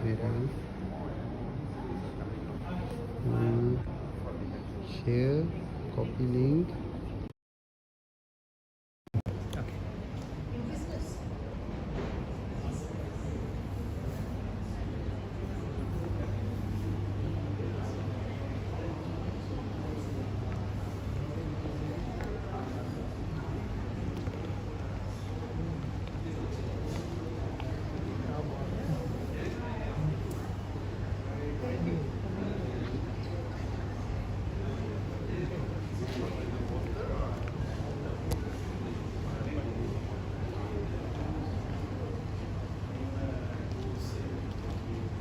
Error. Share, copy link.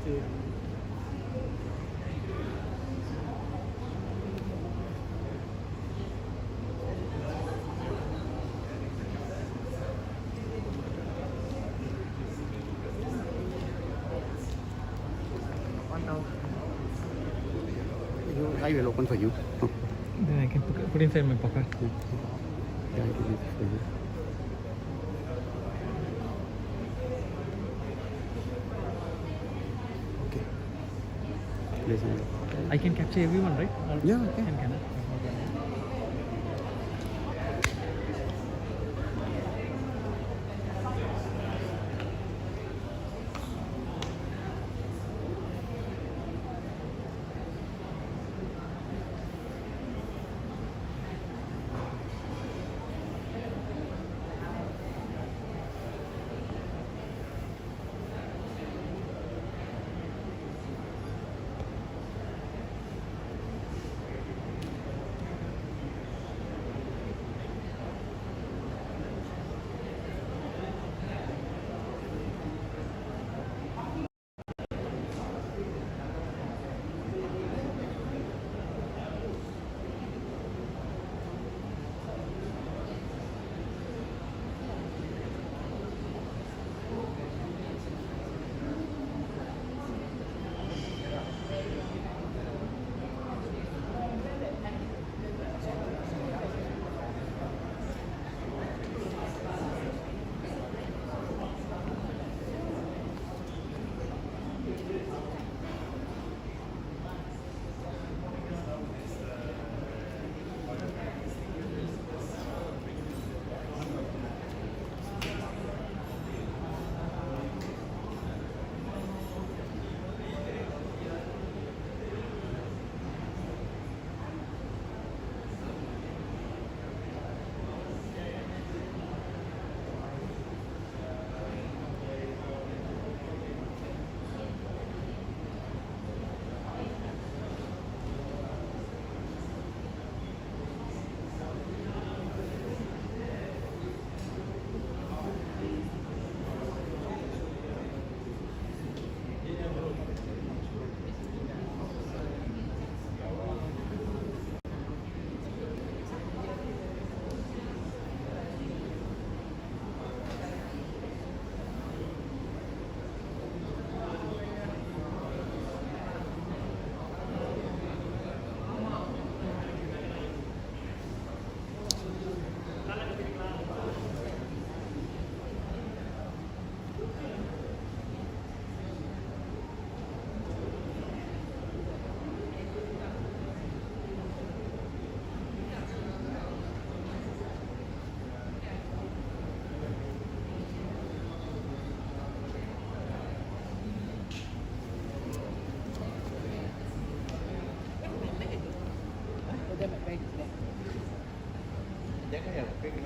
Okay. I will open for you. Then I can put inside my pocket. Yeah, I will for you. Okay. Please. I can capture everyone, right? Yeah, okay. Can I?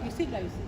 You sit like you sit.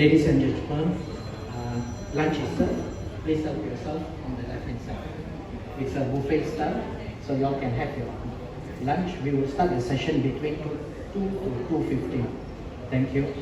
Ladies and gentlemen, lunch is served. Please help yourself on the left hand side. It's a buffet style, so you all can have your lunch. We will start the session between 2 to 2:15. Thank you.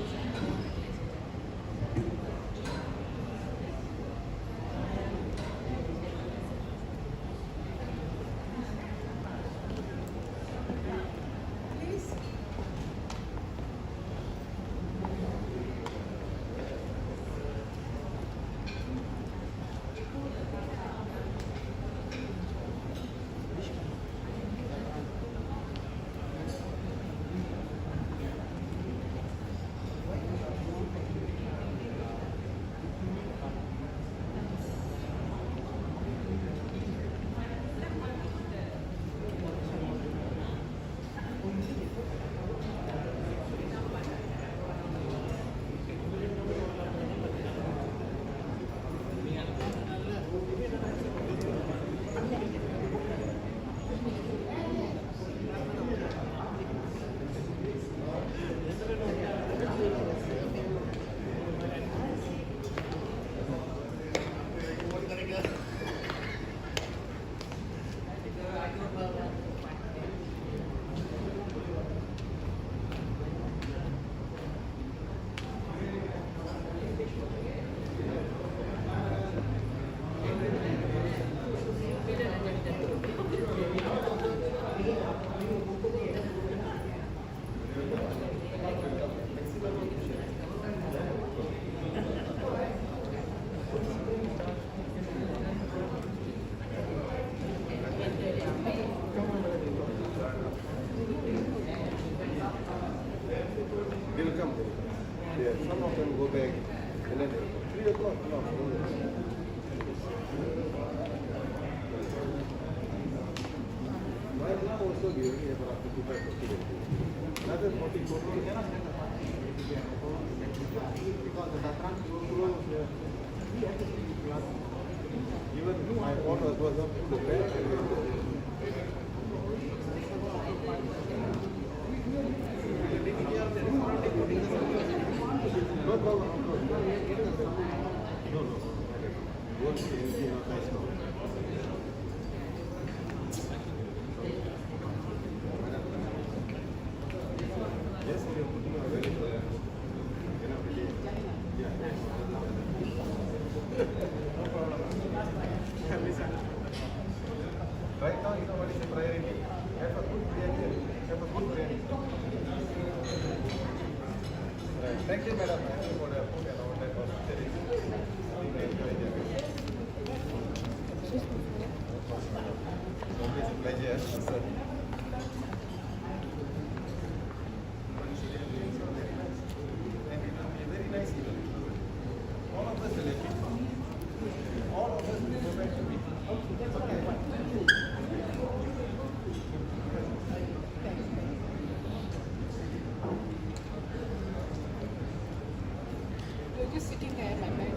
They'll come. Yeah, some of them go back and then 3 o'clock. No. Right now also we only have around 55 another 40 total. Because the trunk goes even my order was up to the bed. Right now, you know what is the priority? Have a good biryani. Have a good biryani. Right. Thank you, madam. I think for the food and all that was very always a pleasure, sir. And it will be a very nice event. All of us will happy. All of us will go back to me. Okay. You're just sitting there like that.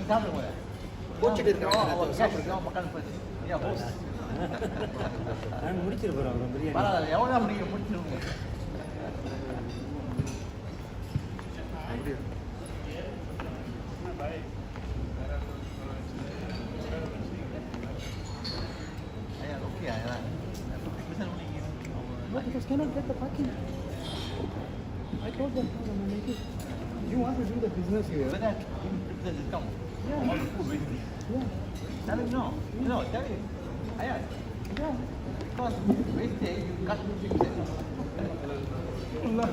சாப்பிடுங்க கோச்சிட்டு இருக்கோம் சாப்பிடுறோம் மக்கள் ஏன் போஸ் நான் முடிச்சிருக்கிறோம் பிரியாணி பரவாயில்ல எவ்வளோ நீங்கள் முடிச்சிருங்க ஐயா ஓகே ஐயா No, because cannot get the parking. I told them, no, no, make it. You want to do the business here? But that the discount. Yeah. Yeah. Tell him no. No, tell him. Yeah. Yeah. Because wastage, you cut 6%. Allah.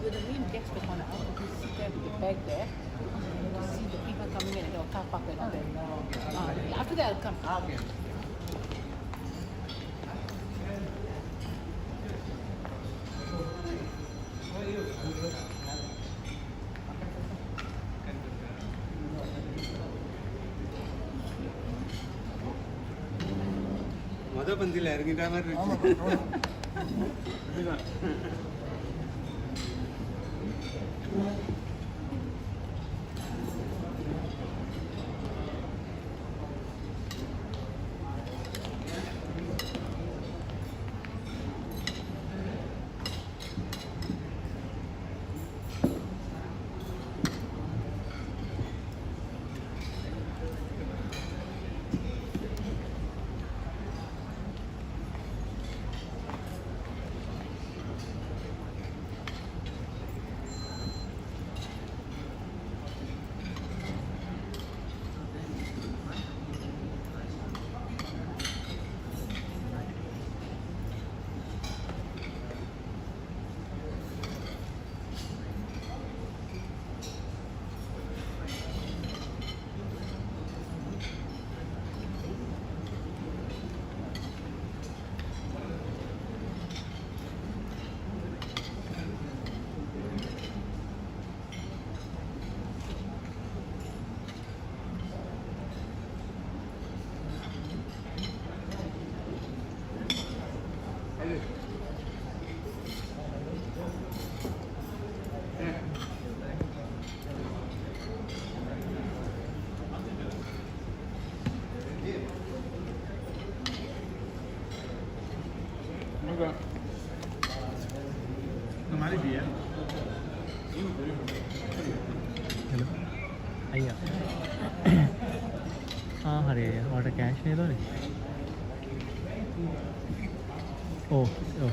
With the main gas back on the house, you can sit there with your bag there. You see the people coming in and your car park and all that. After that, I'll come. Okay. மொதல் பந்தியில் இறங்கிட்ட மாதிரி இருக்கு हमारी भी है hello अय्या हाँ अरे order cash नहीं दो रे ओ ओ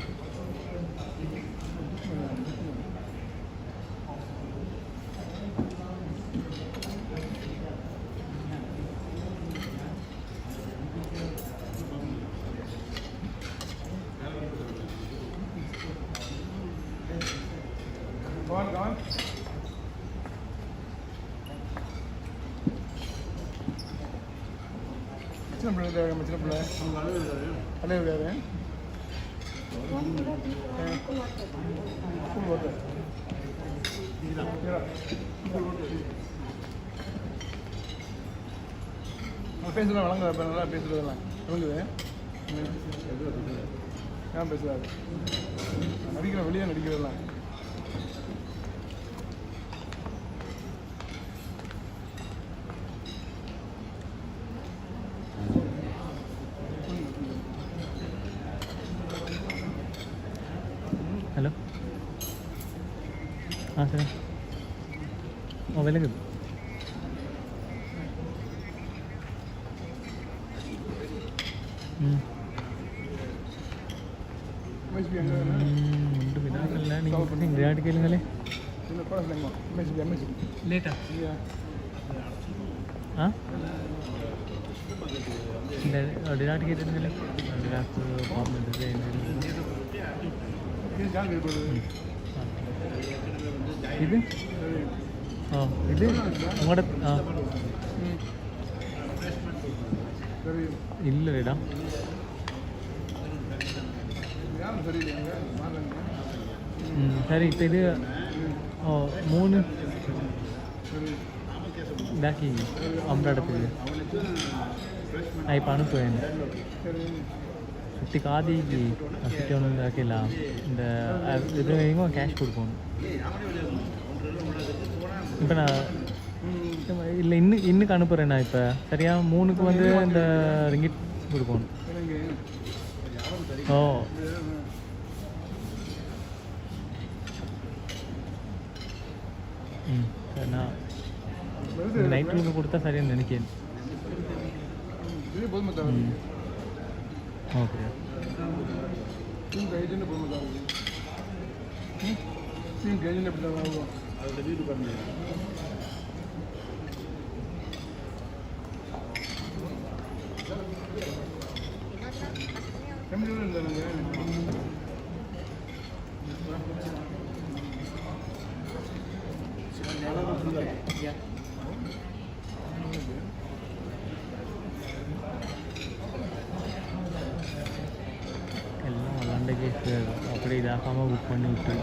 Go on. சின்ன பிள்ளை சின்ன பிள்ளை அண்ணே விளையாடு ஸ்கூல் ஓட்டு பேசுகிறேன் வழங்குது இப்போ நல்லா பேசுகிறதெல்லாம் வழங்குது ஏன் பேசுகிறாரு நடிக்கிறேன் வெளியே நடிக்கிறதெல்லாம் हेलो हाँ सर वो वेलकम MSB எங்க ഉണ്ട് വിടാറില്ല നിങ്ങൾ ഗ്രാഡ് കേളുങ്ങളെ இந்த படம் இல்லைங்க MSB ലേറ്റാ ആ ഡിനാട്ട് കേട്ടിരുന്നില്ല ഡിനാട്ട് പോകുന്നത് இது ஜான் போடுது ഇത് ആ ഇത് അങ്ങോട്ട് ആ சரி ഇല്ലടാ யாரும் சரியில்லைங்க மாறுங்க சரி இப்போ இது ஓ 3 சரி இதாக்கி அம்ராடத்துக்கு நான் இப்போ அனுப்புவேன் சரி ஃபிஃப்டி காதிக்கு ஃபிஃப்டி ஒன்று இதாக்கிಲ್ಲ இந்த இது வரைக்கும் கேஷ் கொடுக்கணும் இப்போ நான் இல்லை இன்னுக்கு அனுப்புகிறேன் நான் இப்போ சரியா 3க்கு வந்து இந்த ரிங்கிட் கொடுக்கணும் ஓ சரி நான் நைட் ரூமில் கொடுத்தா சரியான்னு நினைக்கிறேன் இது போதுமா தவிர ஓகே நீங்கள் ஏஜென்ட் போதுமா தவிர நீங்கள் ஏஜென்ட் எப்படி தான் ஆகும் அதில் வீடு பண்ணி எப்படி இருந்தாங்க எல்லாம் விளாண்டைக்கு அப்படி இதாகாமல் புக் பண்ணி விட்டு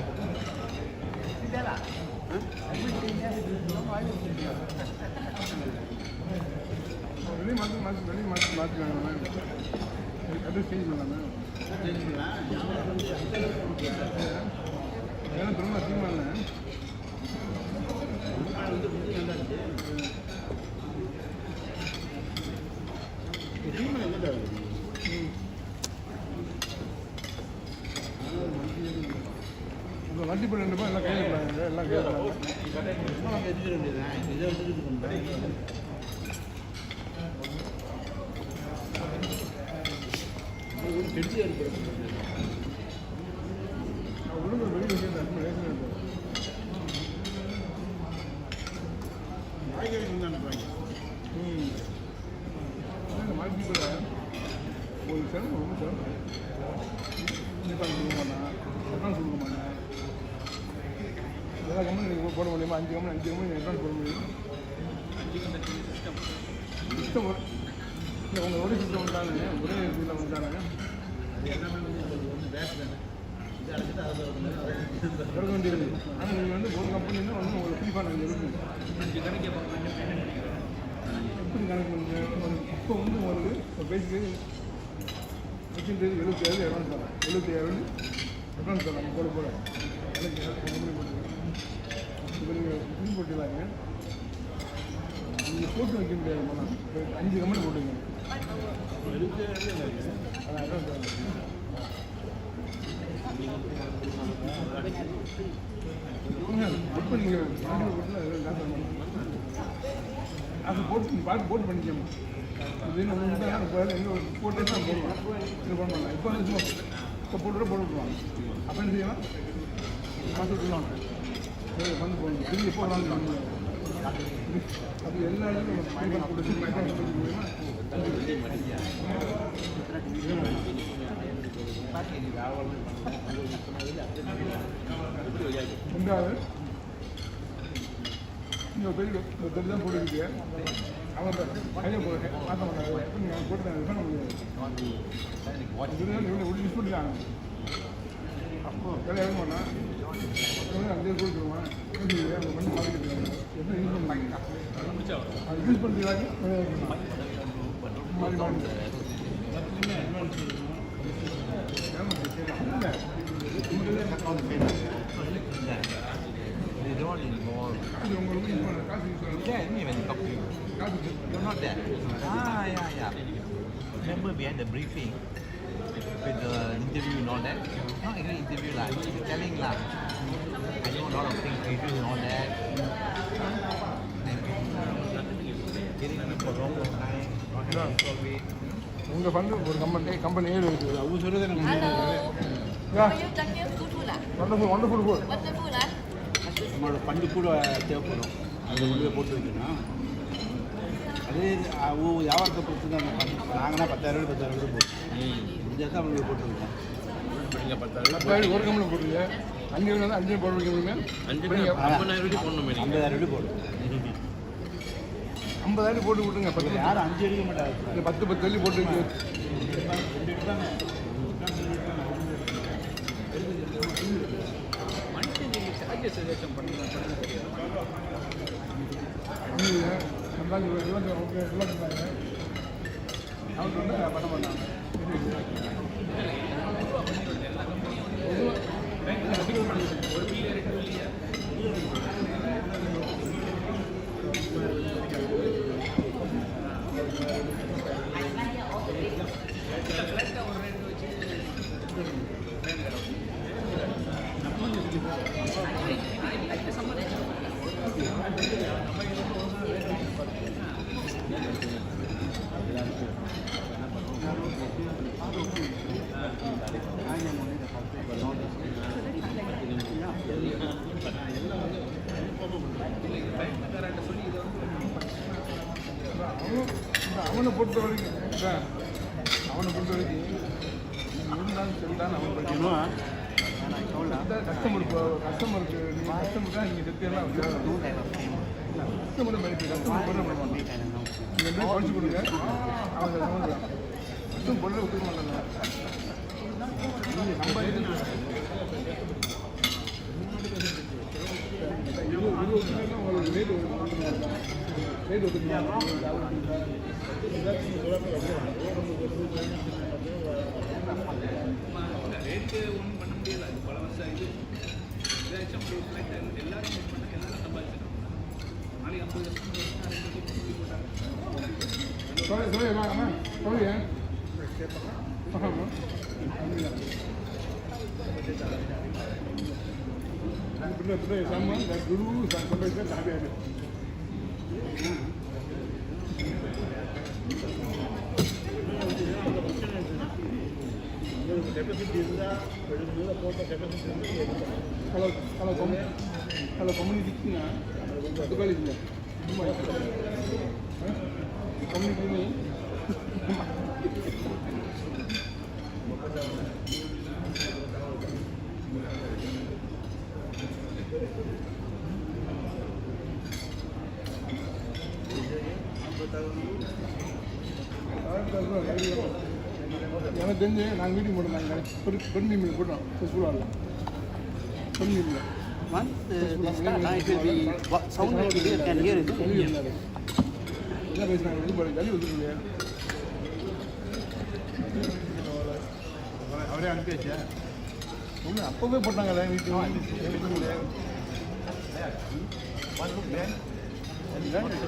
வெளியே மாற்றிக்கலாங்க அட்ரஸ் சேஞ்ச் பண்ணலாமே ஏன்னா திரும்ப அதிகமாக இல்லை வட்டி பண்ண எல்லாம் கையில் போடாங்க எல்லாம் கையில் ஒழுங்கு வெளியே விஷயம் காய்கறி வந்து அனுப்புவாங்க மாற்றி ஒரு சிரமம் ரொம்ப சிரமம் கண்டிப்பாக கொடுக்க மாட்டான் அட்வான்ஸ் கொடுக்க மாட்டேன் எல்லா கம்பெனி நீங்கள் போட முடியுமா 5 கம்பெனி நீங்கள் அட்வான்ஸ் போட முடியும் சிஸ்டம் இல்லை உங்கள் ஒரே சிஸ்டம் வந்துட்டாங்க ஒரே இதில் வந்துட்டாங்க கொடுக்க வேண்டியது ஆனால் நீங்கள் வந்து ஒரு கம்பெனின்னா வந்து உங்களுக்கு ஃப்ரீஃபாக நாங்கள் இருக்கும் எப்படி கணக்கு பண்ணுங்க இப்போ வந்து உங்களுக்கு ஒரு பேசிக்கு வச்சுட்டு 77 அட்வான்ஸ் தரேன் 77 அட்வான்ஸ் தரேன் போட போட கம்பெனி போட்டு இப்போ நீங்கள் ஃப்ரீ போட்டுலாங்க நீங்கள் போட்டு வைக்க முடியாது போனால் 5 கம்பெனி போட்டுங்க அதான் அட்வான்ஸ் தரேன் இப்போ நீங்கள் அது போட்டு போட்டு பண்ணிக்கோமா இது எங்கே போட்டு தான் போடுவோம் இது பண்ண மாட்டேன் இப்போ வந்து இப்போ போட்டு விட்டுருவாங்க அப்போ என்ன செய்யலாம் மாற்றிக்கலாம் வந்து போகணும் திரும்பி எப்போ வேணாலும் அது எல்லா இடத்துலையும் ரெண்டாவது நீங்கள் பெரிய தான் போட்டுக்கிட்டு அவங்க கையை மாற்ற மாட்டாங்க நீங்கள் போட்டு பண்ண முடியாது யூஸ் பண்ணிட்டாங்க அப்போ வேலை எழுத மாட்டான் அங்கே கொடுத்துருவான் அவங்க பண்ணி மாற்றிக்கிட்டு எப்படி யூஸ் பண்ணுறாங்க அது யூஸ் பண்ணுறதுக்காக மாறி மாறி They don't involve. Yeah, I didn't even talk to you. You're not there. Yeah. Remember we had the briefing with the interview and all that? Not even interview lah, just telling lah. I know a lot of things, reviews and all that. Getting people wrong time, not having to solve it. உங்கள் fund ஒரு company ஏழு இருக்குது அவங்க சொல்றது எனக்கு Hello. Yeah. How you done here? Good food lah. Wonderful food Wonderful lah. நம்மளோட fund கூட தேவைப்படும் அது உள்ளே போட்டு வைக்கணும் அதே வியாபாரத்தை பொறுத்து தான் அந்த ஃபண்டு நாங்கன்னா 10,000 போடுவோம் முடிஞ்சால் தான் அவங்களுக்கு போட்டு வைக்கோம் நீங்கள் 10,000 10,000 ஒரு கம்பெனி போட்டுருங்க 5 வந்து 5 போட வைக்கணுமே 50,000 போடணும் 50,000 போடுவோம் 50,000 போட்டு விட்டுருங்க 10 யாரும் 5 எடுக்க மாட்டாங்க இந்த 10 தள்ளி போட்டு வைக்க ஓகே எல்லாம் சொன்னாங்க அவங்க வந்து பண்ண மாட்டாங்க அவனை பொறுத்த வரைக்கும் இருந்தாலும் சரிதான் அவன் படிக்கணும் கஸ்டமருக்கு நீங்கள் கஸ்டமர் தான் நீங்கள் செத்தியெல்லாம் கஸ்டமர் மெடிக்கல் கஸ்டமர் பொருள் பண்ண மாட்டேன் நீங்கள் எப்படி படிச்சு கொடுங்க அவங்க கஸ்டமர் பொருளை ஒத்துக்க மாட்டாங்க நம்ம உங்களுக்கு ரேட் ஒத்துக்கலாம் ரேட்டு ஒன்றும் பண்ண முடியல அது பல வருஷம் இது இதாச்சும் அப்படி ஒரு ஃப்ளைட் எல்லாரும் மீட் பண்ண எல்லாரும் சம்பாதிச்சிடும் நாளைக்கு 50 வருஷம் போட்டாங்க சொல்லுங்க வாங்கம்மா சொல்லுங்க benar-benar sama dan dulu sampai sekarang tak ada. Kalau komunikasinya satu kali saja. Komunikasi ini எனக்கு தெரிஞ்சு நாங்கள் மீட்டிங் போட்டுருந்தாங்க பெண் மீன் போட்டோம் ஸ்கூலில் பெண் மீனில் என்ன பேசுனாங்க இது போல ஜல்லி வந்துருக்கலையா அவரே அனுப்பியாச்சா ஒன்று அப்போவே போட்டாங்களே வீட்டுக்கு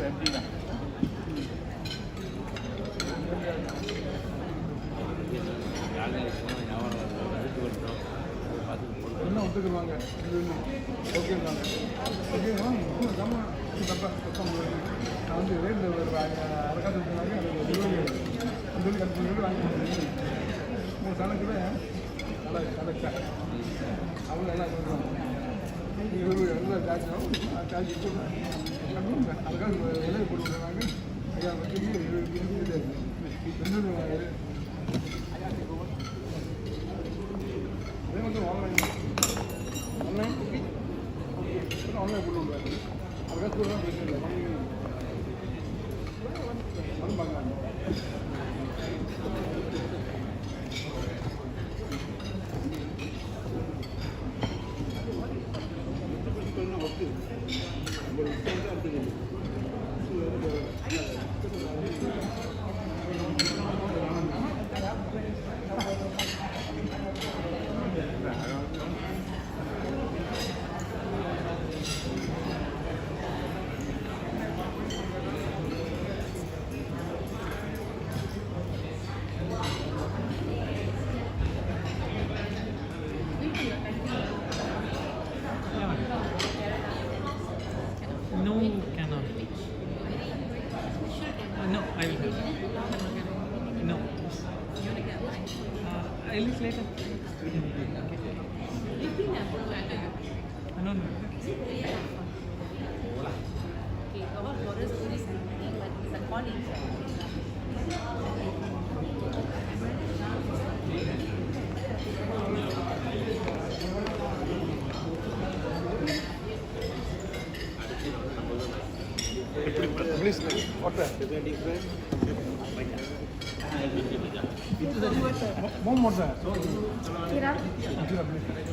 எம்டி தான் என்ன ஒத்துக்குவாங்க ஓகேங்க ஓகேங்களா நான் வந்து ரேட்டில் ஒரு அரக்காத்து சொன்னாங்க அது கட்டு வாங்கி 3 சனக்குள்ள நல்லா கலெக்டா அவங்க நல்லா சொல்கிறாங்க இவர் எல்லாம் காய்ச்சலும் காய்ச்சி அதுக்காக விலை போட்டுருக்காங்க ஐயா அதே வந்து ஆன்லைன் போட்டு விடுவாங்க அதுக்காக சொல்லலாம் பிரச்சனை இல்லை அதுவும் பார்க்கலாம் No, cannot. No, I will have. No. You want to get lunch? A little later. You've been there for a while, No, no. okay, our forest is something, but it's a college. Please, water. One more time. Sirap.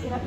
Sirap.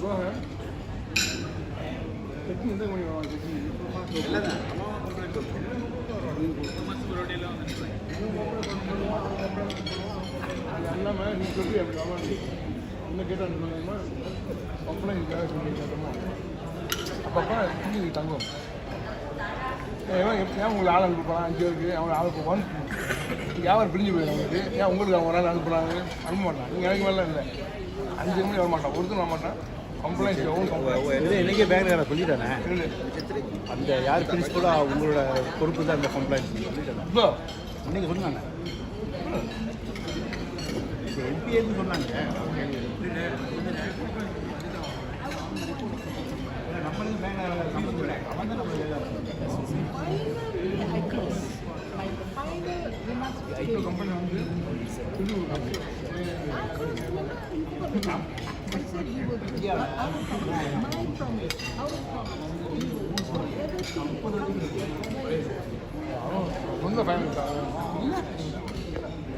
Go ahead. Checking in the morning. எல்லாமே நீ சொல்லி அப்படி அவன் இன்னும் கேட்டால் complaint சொல்லியிருக்கோமோ அப்பப்போ நீ தங்கும் ஏன் உங்களுக்கு ஆள் அனுப்புறான் 5 பேருக்கு அவன் ஆள் அனுப்புவான் வியாபாரம் பிரிஞ்சு போயிடும் அவங்களுக்கு ஏன் உங்களுக்கு அவங்க ஒரு ஆள் அனுப்புகிறாங்க அனுப்ப மாட்டான் நீங்கள் எனக்கு மேலே இல்லை 5 மணி வர மாட்டான் ஒருத்தர் வர மாட்டான் கம்ப்ளைண்ட் இன்னைக்கே பேங்க்ல சொல்லிட்டானே அந்த யார் பிரின்சிபலோ உங்களோட பொறுப்பு தான் அந்த கம்ப்ளைண்ட் இப்போ இன்னைக்கு சொன்னாங்க எம்பிஏன்னு சொன்னாங்க நம்மளுக்கு பேங்க்ல அவன் தான் இப்போ கம்பெனி வந்து சொந்த ஃபேமிலி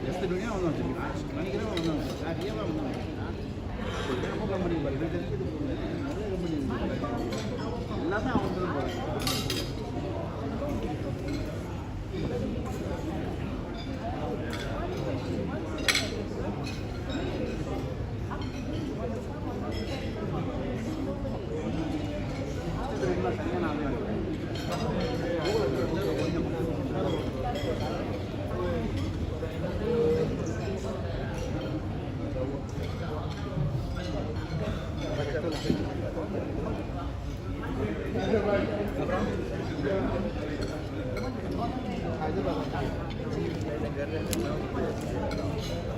ஜஸ்ட் துணியாக வந்து வச்சுருக்கேன் நினைக்கிறேன் வந்து நிறைய வந்து கம்பெனி எல்லாத்தையும் அவன் தான் போகிறேன்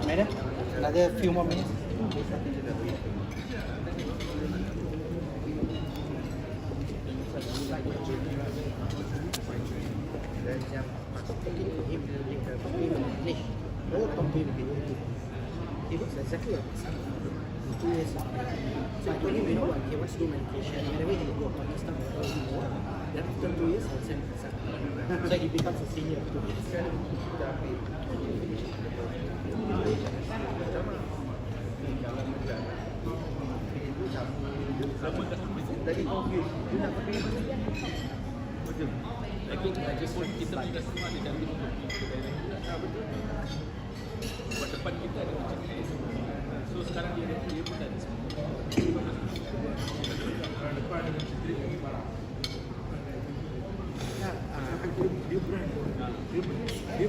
Madam, another few more minutes. He looks exactly like his son. 2 years old. So I told him, you know what, he wants to do meditation. Whenever he go on this stuff, then after 2 years, I'll send his son. So he becomes a senior of 2 years. Tadi confused. Dia nak pergi betul. Lagi kita punya semua ada dalam buat depan kita ada checklist. So sekarang dia pun ada semua. Dia brand. Dia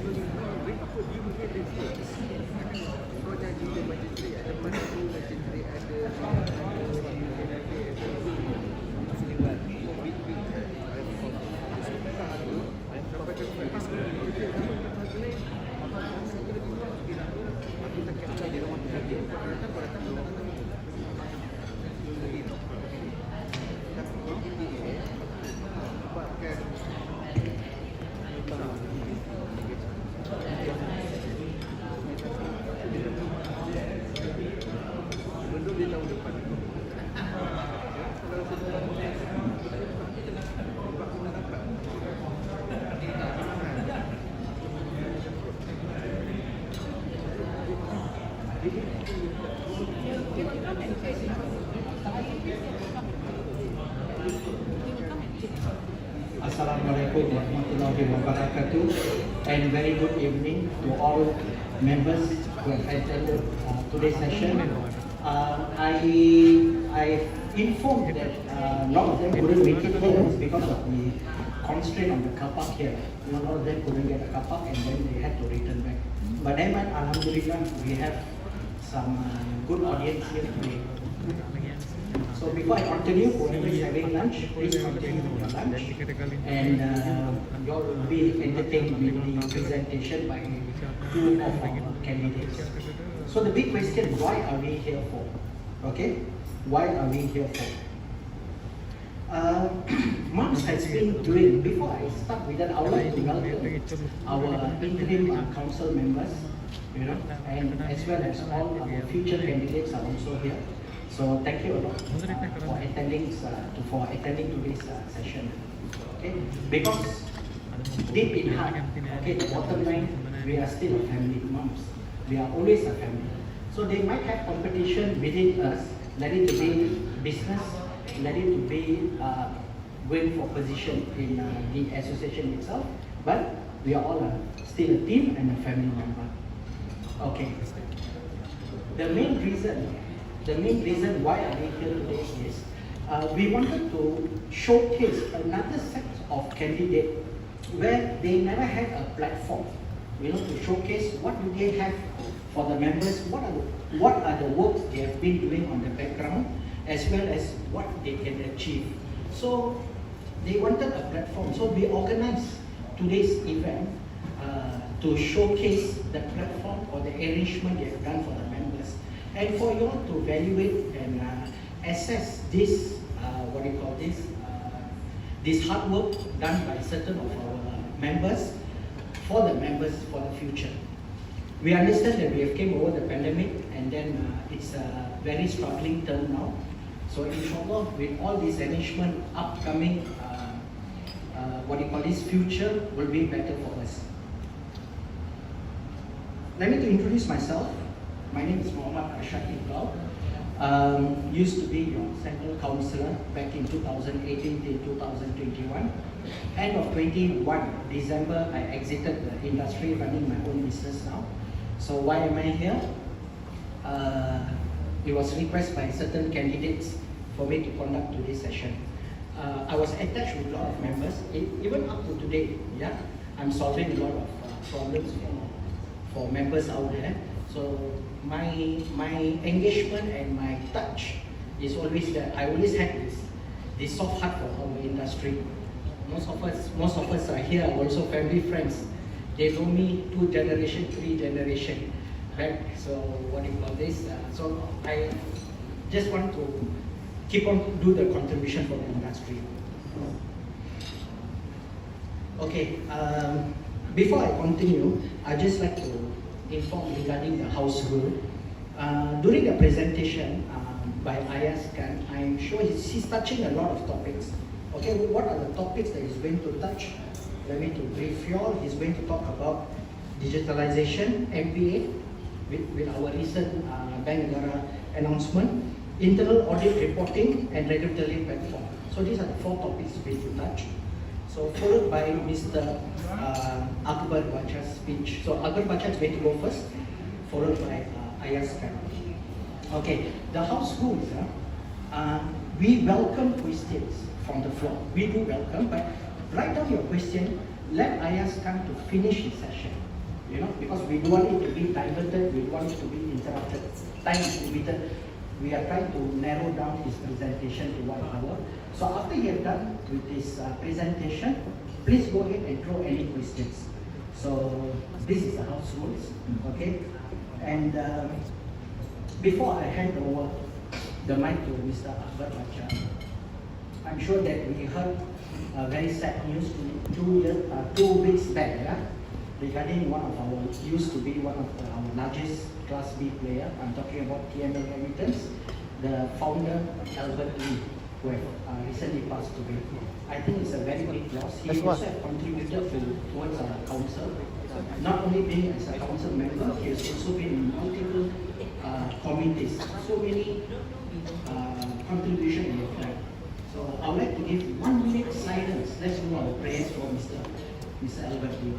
Assalamualaikum warahmatullahi wabarakatuh, and very good evening to all members who have attended today's session. I informed that a lot of them couldn't make it here because of the constraint on the car park here. A lot of them couldn't get a car park and then they had to return back. But then, alhamdulillah, we have some good audience here today. So before I continue, whoever is having lunch, please continue with your lunch. And you all will be entertained with the presentation by two of our candidates. So the big question, why are we here for? Okay? Why are we here for? MAMS has been doing, before I start with that, I would like to welcome our interim council members, you know, and as well as all our future candidates are also here. So thank you a lot for attending today's session. Okay, because deep in heart, okay, the bottom line, we are still a family. MAMS, we are always a family. So they might have competition within us, let it be business, let it be going for position in the association itself, but we are all still a team and a family member. Okay. The main reason why I'm here today is we wanted to showcase another set of candidates where they never had a platform, you know, to showcase what do they have for the members, what are the works they have been doing on the background, as well as what they can achieve. So they wanted a platform. So we organized today's event to showcase the platform or the arrangement they have done for the members, and for you all to evaluate and assess this, this hard work done by certain of our members for the future. We understand that we have came over the pandemic, and then it's a very struggling term now. So inshallah, with all these arrangement upcoming, future will be better for us. Let me to introduce myself. My name is Muhammad Arshad Iqbal. Used to be your central councillor back in 2018 till 2021. End of 21 December, I exited the industry, running my own business now. So why am I here? It was requested by certain candidates for me to conduct today's session. I was attached with a lot of members, even up to today. Yeah, I'm solving a lot of problems for members out there. So my engagement and my touch is always that I always had this soft heart for our industry. Most of us are here, also family friends. They know me 2 generation, 3 generation back. So so I just want to keep on do the contribution for the industry. Okay, before I continue, I just like to inform regarding the house rule. During the presentation by Ayas Khan, I'm sure he's touching a lot of topics. Okay, what are the topics that he's going to touch? Let me to brief you all. He's going to talk about digitalization, MPA, with our recent Bank Negara announcement, internal audit reporting, and regulatory platform. So these are the 4 topics we're going to touch. So followed by Mr. Akbar Bacha's speech. So Akbar Bacha is going to go first, followed by Ayas Khan. Okay, the house rules. We welcome questions from the floor. We do welcome, but write down your question. Let Ayas Khan to finish his session. You know, because we don't want it to be diverted. We want it to be interrupted. Time is limited. We are trying to narrow down his presentation to 1 hour. So after you have done with this presentation, please go ahead and throw any questions. So this is the house rules, okay? And Before I hand over the mic to Mr. Akbar Bacha, I'm sure that we heard very sad news 2 weeks back, yeah, regarding one of our, used to be one of our largest Class B player. I'm talking about TML Remittance, the founder, Albert Lee, who have recently passed away. I think it's a very big loss. He also have contributed towards our council. Not only being as a council member, he has also been in multiple committees. So many contributions he has done. So I would like to give 1 minute silence. Let's do our prayers for Mr. Albert Lee.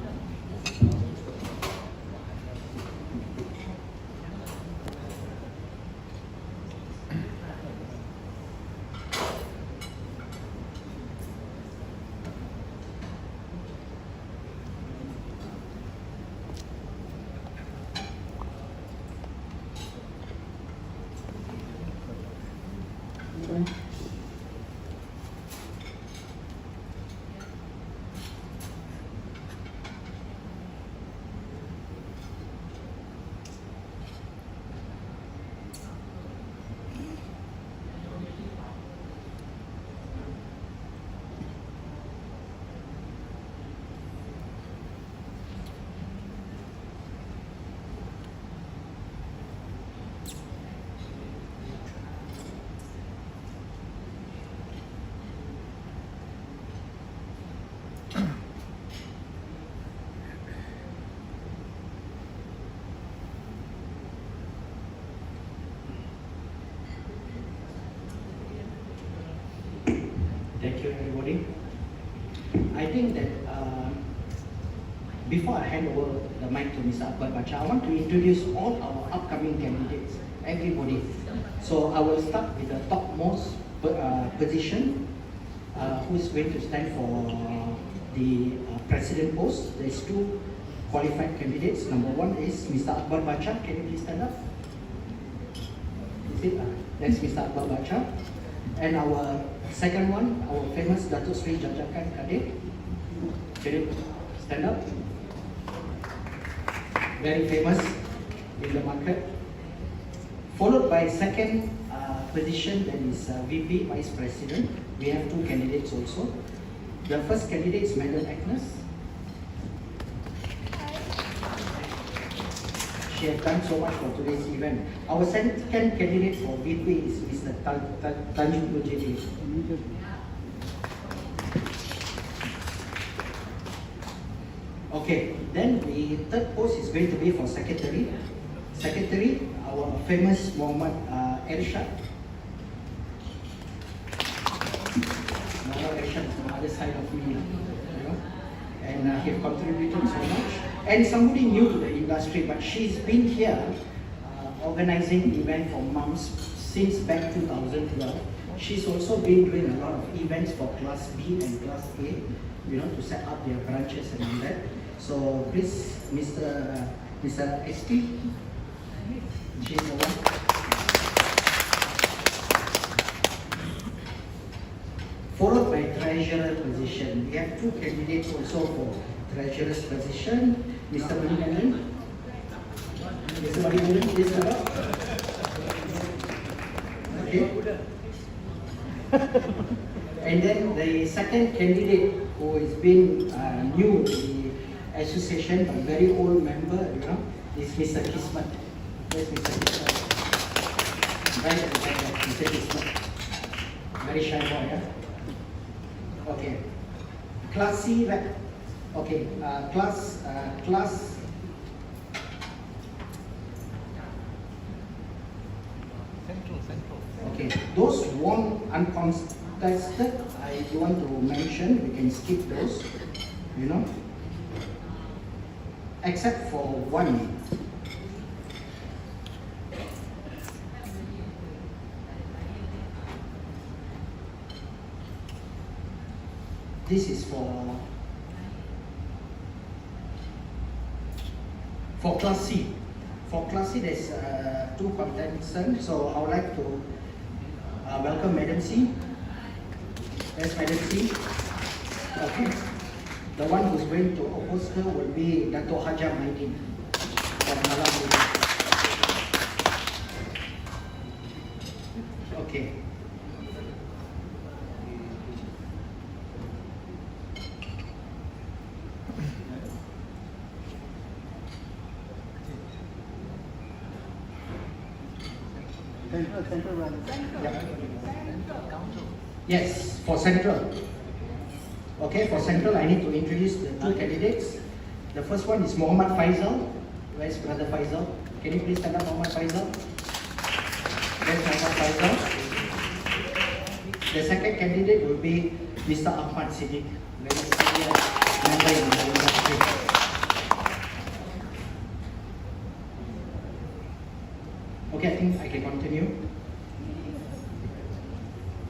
Thank you, everybody. I think that before I hand over the mic to Mr. Akbar Bacha, I want to introduce all our upcoming candidates, everybody. So I will start with the topmost position, who is going to stand for the president post. There's 2 qualified candidates. Number 1 is Mr. Akbar Bacha. Can you please stand up? Is it? That's Mr. Akbar Bacha. And our second one, our famous Datuk Sri Jajakan Kadir. Can you stand up? Very famous in the market. Followed by second position, that is VP, Vice President. We have 2 candidates also. The first candidate is Madam Agnes. She has done so much for today's event. Our second candidate for VP is Mr. Tanjung Mujidi. Okay, then the third post is going to be for Secretary. Secretary, our famous Muhammad Ershad. Muhammad Ershad is on the other side of me, you know, and he has contributed so much. And somebody new to the industry, but she's been here organizing event for MAMSB since back 2012. She's also been doing a lot of events for Class B and Class A, you know, to set up their branches and all that. So please, Mr. ST, she's the one. Followed by treasurer position. We have 2 candidates also for treasurer's position. Mr. Manikandan. Mr. Manikandan, please come up. Okay. And then the second candidate who has been new to the association, but very old member, you know, is Mr. Kismat. Yes, Mr. Kismat. Right at the back, Mr. Kismat. Very shy boy, yeah? Okay. Class C rep. Okay, class Central. okay, those won uncontested, I don't want to mention, we can skip those, you know, except for one. This is for Class C. For Class C, there's 2 contestants, so I would like to welcome Madam C. Yes, Madam C. Okay. The one who's going to oppose her will be Dato' Haja Maidin from Malam. Okay. Central rather. Yes, for Central. Okay, for Central, I need to introduce the two candidates. The first one is Muhammad Faisal. Where's Brother Faisal? Can you please stand up, Muhammad Faisal? Where's Muhammad Faisal? The second candidate will be Mr. Ahmad Siddiq, very senior member in the industry. Okay, I think I can continue.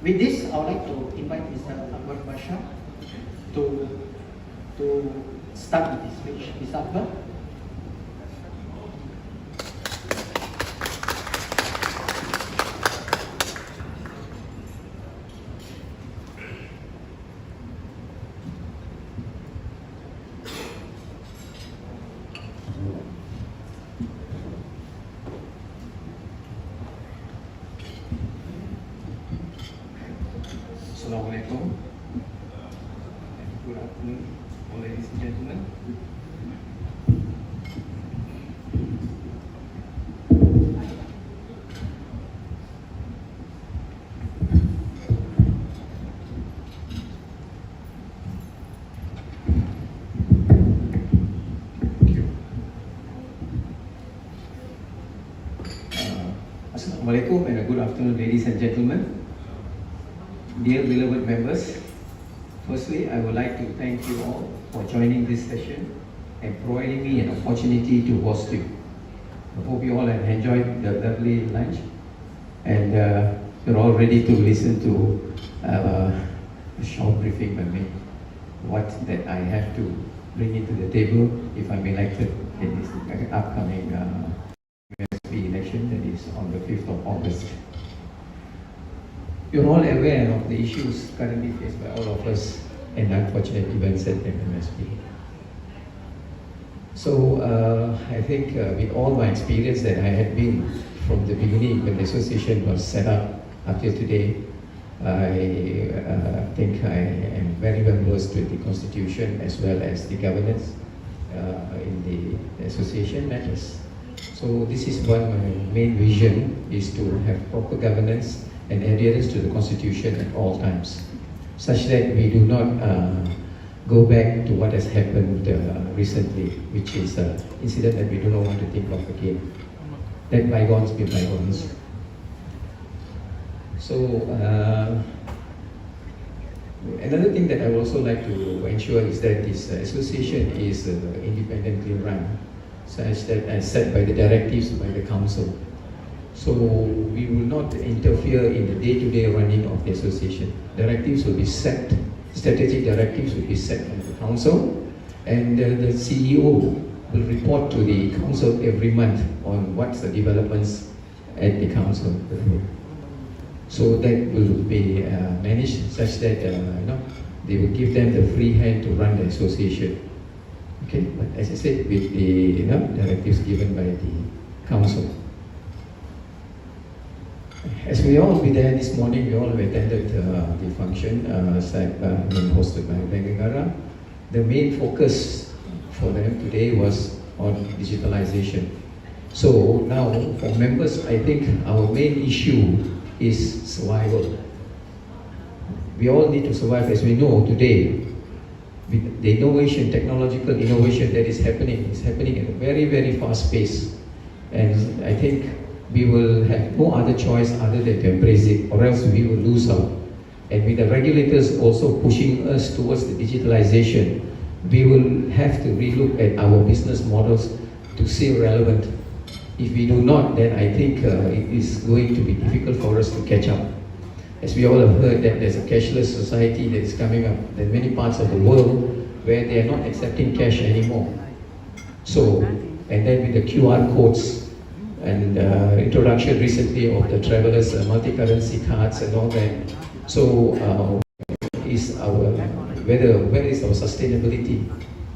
With this, I would like to invite Mr. Akbar Basha to start with his speech. Mr. Akbar. Assalamualaikum. Good afternoon, all ladies and gentlemen. Assalamualaikum and a good afternoon, ladies and gentlemen. Dear beloved members, firstly, I would like to thank you all for joining this session and providing me an opportunity to host you. I hope you all have enjoyed the lovely lunch and you're all ready to listen to a short briefing by me, what that I have to bring into the table if I'm elected in this upcoming MAMSB election that is on the 5th of August. You're all aware of the issues currently faced by all of us and unfortunate events at MAMSB. So I think with all my experience that I had been from the beginning when the association was set up up till today, I think I am very well versed with the constitution as well as the governance in the association matters. So this is what my main vision is, to have proper governance and adherence to the constitution at all times, such that we do not go back to what has happened recently, which is an incident that we do not want to think of again. Let bygones be bygones. So another thing that I would also like to ensure is that this association is independently run, such that as set by the directives by the council. So we will not interfere in the day-to-day running of the association. Directives will be set, strategic directives will be set by the council, and the CEO will report to the council every month on what's the developments at the council. So that will be managed such that they will give them the free hand to run the association. Okay, but as I said, with the directives given by the council. As we all be there this morning, we all have attended the function being hosted by Bank Negara. The main focus for them today was on digitalization. So now for members, I think our main issue is survival. We all need to survive. As we know today, with the innovation, technological innovation that is happening at a very, very fast pace. And I think we will have no other choice other than to embrace it, or else we will lose out. And with the regulators also pushing us towards the digitalization, we will have to relook at our business models to stay relevant. If we do not, then I think it is going to be difficult for us to catch up. As we all have heard that there's a cashless society that is coming up. There are many parts of the world where they are not accepting cash anymore. So, and then with the QR codes, and introduction recently of the travelers multi-currency cards and all that. So where is our sustainability?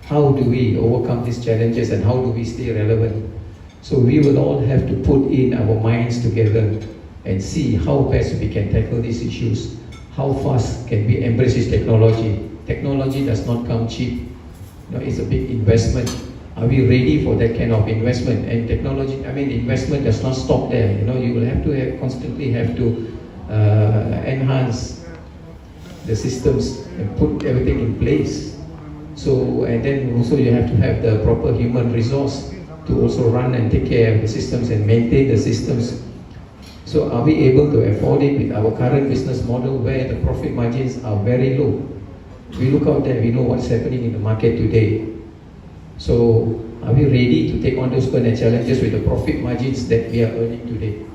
How do we overcome these challenges and how do we stay relevant? So we will all have to put in our minds together and see how best we can tackle these issues. How fast can we embrace this technology? Technology does not come cheap. It's a big investment. Are we ready for that kind of investment? And technology, investment does not stop there. You will have to constantly have to enhance the systems and put everything in place. So, and then also you have to have the proper human resource to also run and take care of the systems and maintain the systems. So are we able to afford it with our current business model where the profit margins are very low? We look out there, we know what's happening in the market today. So are we ready to take on those kind of challenges with the profit margins that we are earning today?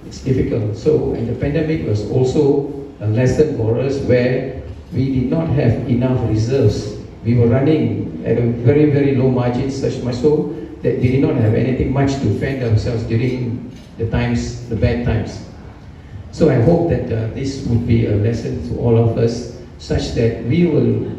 It's difficult. So, and the pandemic was also a lesson for us where we did not have enough reserves. We were running at a very, very low margin, such much so that we did not have anything much to fend ourselves during the times, the bad times. So I hope that this would be a lesson to all of us, such that we will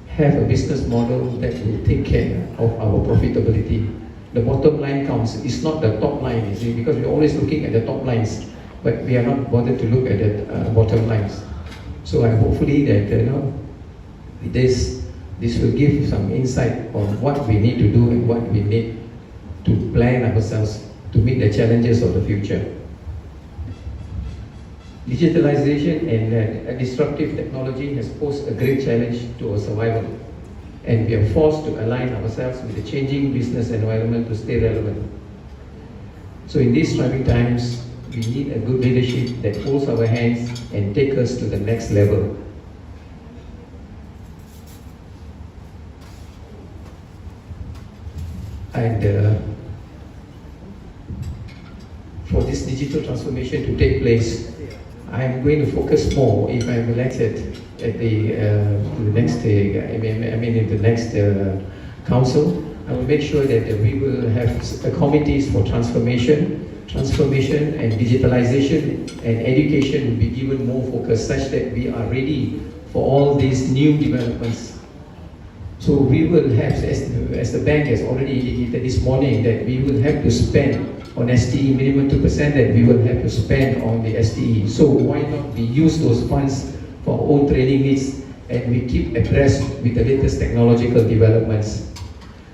have a business model that will take care of our profitability. The bottom line counts. It's not the top line, you see, because we're always looking at the top lines, but we are not bothered to look at the bottom lines. So I hopefully that this will give some insight on what we need to do and what we need to plan ourselves to meet the challenges of the future. Digitalization and disruptive technology has posed a great challenge to our survival, and we are forced to align ourselves with the changing business environment to stay relevant. So in these trying times, we need a good leadership that holds our hands and takes us to the next level. And for this digital transformation to take place, I am going to focus more, if I am elected at the next, in the next council. I will make sure that we will have committees for transformation and digitalization, and education will be given more focus, such that we are ready for all these new developments. So we will have, as the bank has already indicated this morning, that we will have to spend on STE, minimum 2% that we will have to spend on the STE. So why not we use those funds for our own training needs, and we keep abreast with the latest technological developments.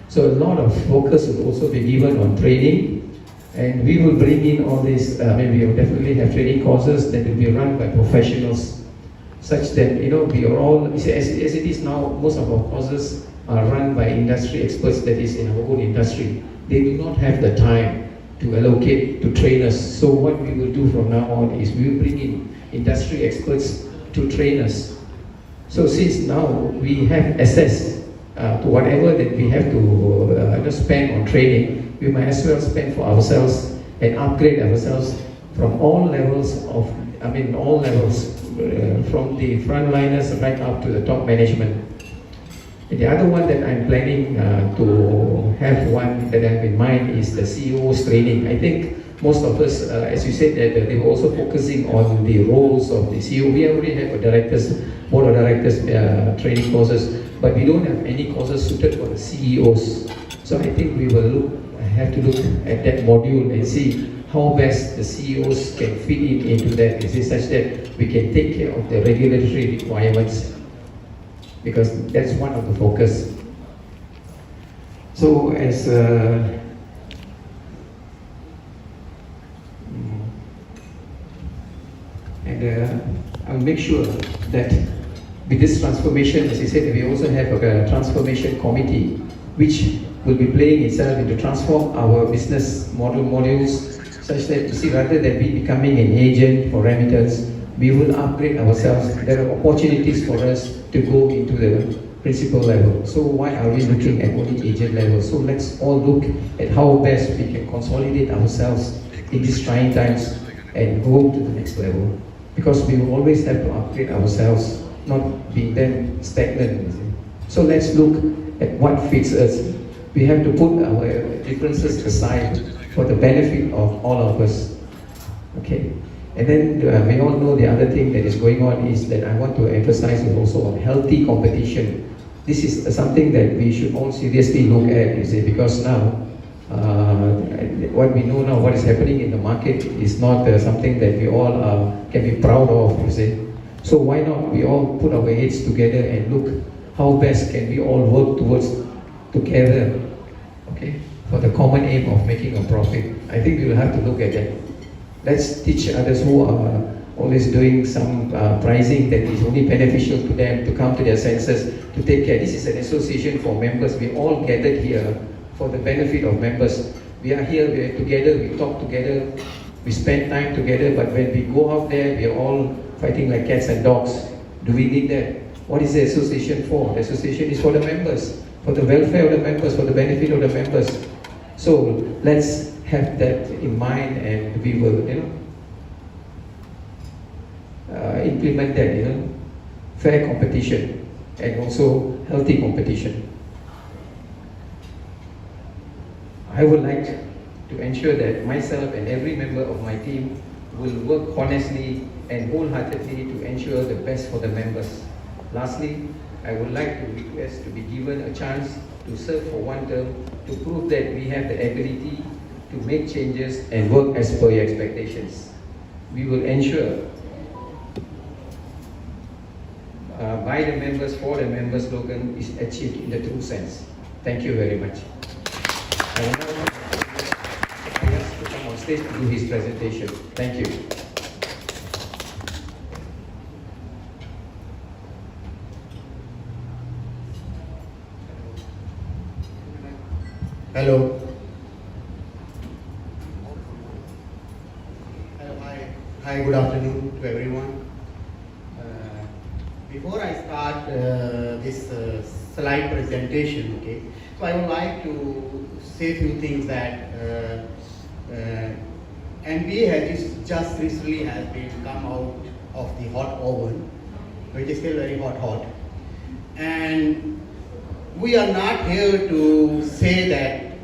So a lot of focus will also be given on training, and we will bring in all this, we will definitely have training courses that will be run by professionals, such that, we are all, as it is now, most of our courses are run by industry experts, that is in our own industry. They do not have the time to allocate to trainers. So what we will do from now on is we will bring in industry experts to train us. So since now we have access to whatever that we have to spend on training, we might as well spend for ourselves and upgrade ourselves from all levels from the frontliners right up to the top management. And the other one that I'm planning to have one that I have in mind is the CEO's training. I think most of us, as you said, that they're also focusing on the roles of the CEO. We already have a board of directors training courses, but we don't have any courses suited for the CEOs. So I think we will have to look at that module and see how best the CEOs can fit into that, such that we can take care of the regulatory requirements, because that's one of the focus. So as I'll make sure that with this transformation, as I said, we also have a transformation committee which will be playing itself into transform our business modules, such that, rather than we becoming an agent for remittance, we will upgrade ourselves. There are opportunities for us to go into the principal level. So why are we looking at only agent level? So let's all look at how best we can consolidate ourselves in these trying times and go to the next level. Because we will always have to upgrade ourselves, not be then stagnant. So let's look at what fits us. We have to put our differences aside for the benefit of all of us. Okay. And then we all know the other thing that is going on is that I want to emphasize also on healthy competition. This is something that we should all seriously look at, because now what we know now, what is happening in the market is not something that we all can be proud of, you see. So why not we all put our heads together and look how best can we all work towards together, okay, for the common aim of making a profit. I think we will have to look at that. Let's teach others who are always doing some pricing that is only beneficial to them to come to their senses, to take care. This is an association for members. We all gathered here for the benefit of members. We are here, we are together, we talk together, we spend time together, but when we go out there, we are all fighting like cats and dogs. Do we need that? What is the association for? The association is for the members, for the welfare of the members, for the benefit of the members. So let's have that in mind, and we will, implement that, fair competition and also healthy competition. I would like to ensure that myself and every member of my team will work honestly and wholeheartedly to ensure the best for the members. Lastly, I would like to request to be given a chance to serve for one term to prove that we have the ability to make changes and work as per your expectations. We will ensure by the members, for the members slogan is achieved in the true sense. Thank you very much. I will now ask to come on stage to do his presentation. Thank you. Hello. Hi, good afternoon to everyone. Before I start this slide presentation, okay, so I would like to say a few things that MBA has just recently has been come out of the hot oven, which is still very hot, and we are not here to say that,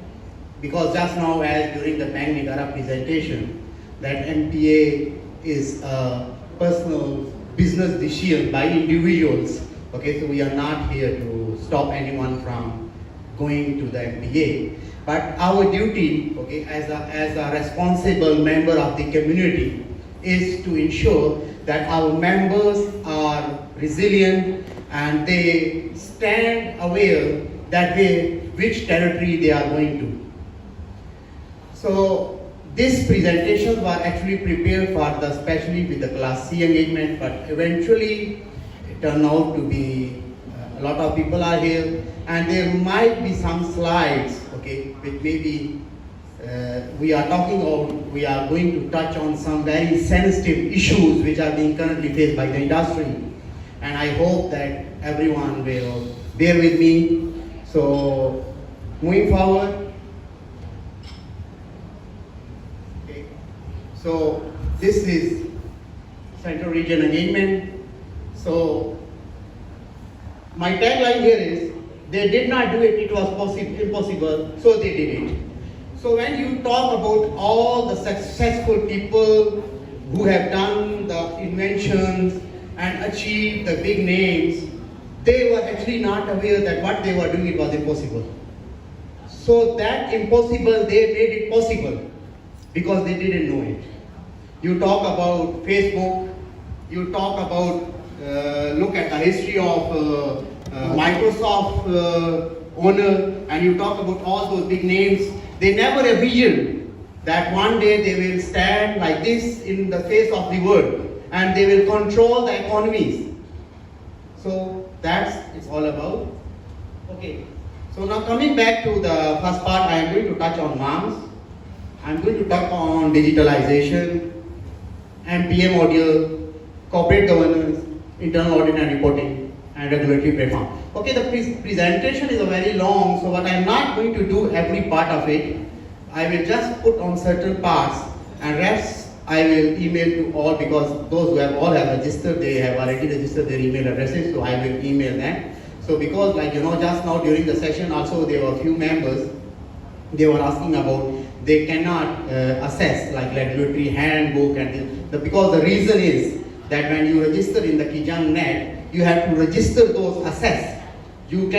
because just now, as during the Bank Negara presentation, that MPA is a personal business decision by individuals. Okay, so we are not here to stop anyone from going to the MPA. But our duty, okay, as a responsible member of the community, is to ensure that our members are resilient and they stand aware that which territory they are going to. So these presentations were actually prepared for especially with the Class C engagement, but eventually it turned out to be a lot of people are here, and there might be some slides, okay, which maybe we are going to touch on some very sensitive issues which are being currently faced by the industry, and I hope that everyone will bear with me. So moving forward. So this is Central Region engagement. So my tagline here is, they did not do it, it was impossible, so they did it. So when you talk about all the successful people who have done the inventions and achieved the big names, they were actually not aware that what they were doing, it was impossible. So that impossible, they made it possible because they didn't know it. You talk about Facebook, you talk about, look at the history of Microsoft owner, and you talk about all those big names. They never envisioned that one day they will stand like this in the face of the world and they will control the economies. So that's it's all about. Okay, so now coming back to the first part, I am going to touch on MAMS. I'm going to talk on digitalization, MPA module, corporate governance, internal audit and reporting, and regulatory platform. Okay, the presentation is very long, so what I'm not going to do every part of it. I will just put on certain parts, and rest I will email to all, because those who have registered, they have already registered their email addresses, so I will email them. So because just now during the session also there were a few members, they were asking about they cannot assess like regulatory handbook, and because the reason is that when you register in the Kijang Net, you have to register those assess. You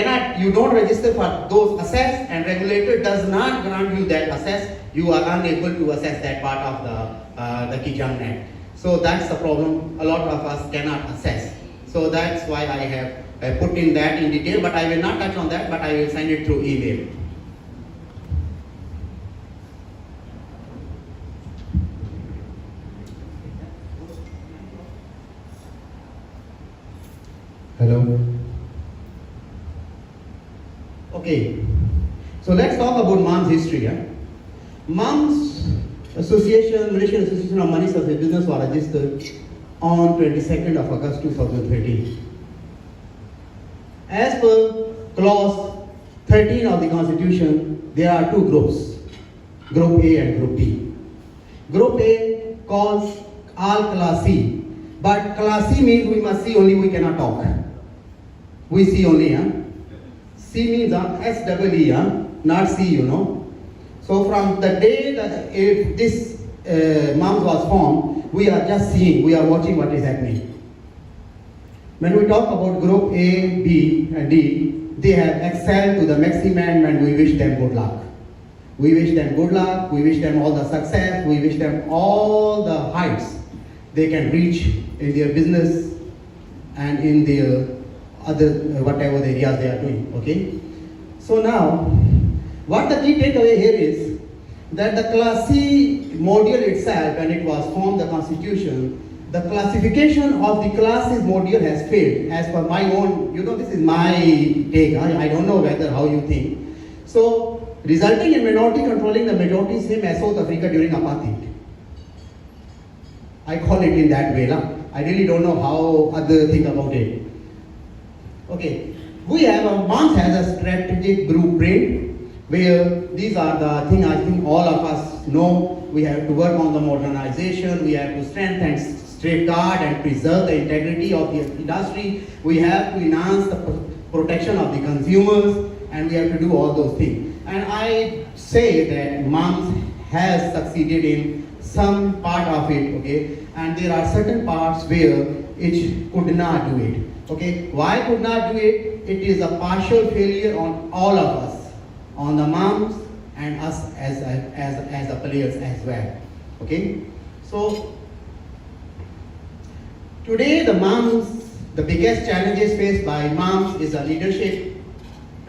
don't register for those assets, and regulator does not grant you that access. You are unable to access that part of the Kijang net. So that's the problem. A lot of us cannot access. So that's why I have put in that in detail, but I will not touch on that, but I will send it through email. Hello. Okay, so let's talk about MAMS history. MAMS Association, Malaysian Association of Money Service Business was registered on 22nd of August 2013. As per clause 13 of the Constitution, there are two groups, Group A and Group B. Group A calls all Class C, but Class C means we must see only, we cannot talk. We see only, C means SEE, not C, you know. So from the day that if this MAMS was formed, we are just seeing, we are watching what is happening. When we talk about Group A, B and D, they have excelled to the maximum and we wish them good luck. We wish them good luck, we wish them all the success, we wish them all the heights they can reach in their business and in their other whatever the areas they are doing, okay? So now, what the key takeaway here is that the Class C module itself, when it was formed, the Constitution, the classification of the classes module has failed as per my own, you know, this is my take, I don't know whether how you think. So, resulting in minority controlling the majority, same as South Africa during apartheid. I call it in that way, I really don't know how others think about it. Okay, we have MAMS has a strategic blueprint where these are the things I think all of us know. We have to work on the modernization, we have to strengthen, safeguard and preserve the integrity of the industry, we have to enhance the protection of the consumers, and we have to do all those things. And I say that MAMS has succeeded in some part of it, okay, and there are certain parts where it could not do it. Okay, why could not do it? It is a partial failure on all of us, on the MAMS and us as the players as well. Okay, so today the MAMS, the biggest challenges faced by MAMS is the leadership,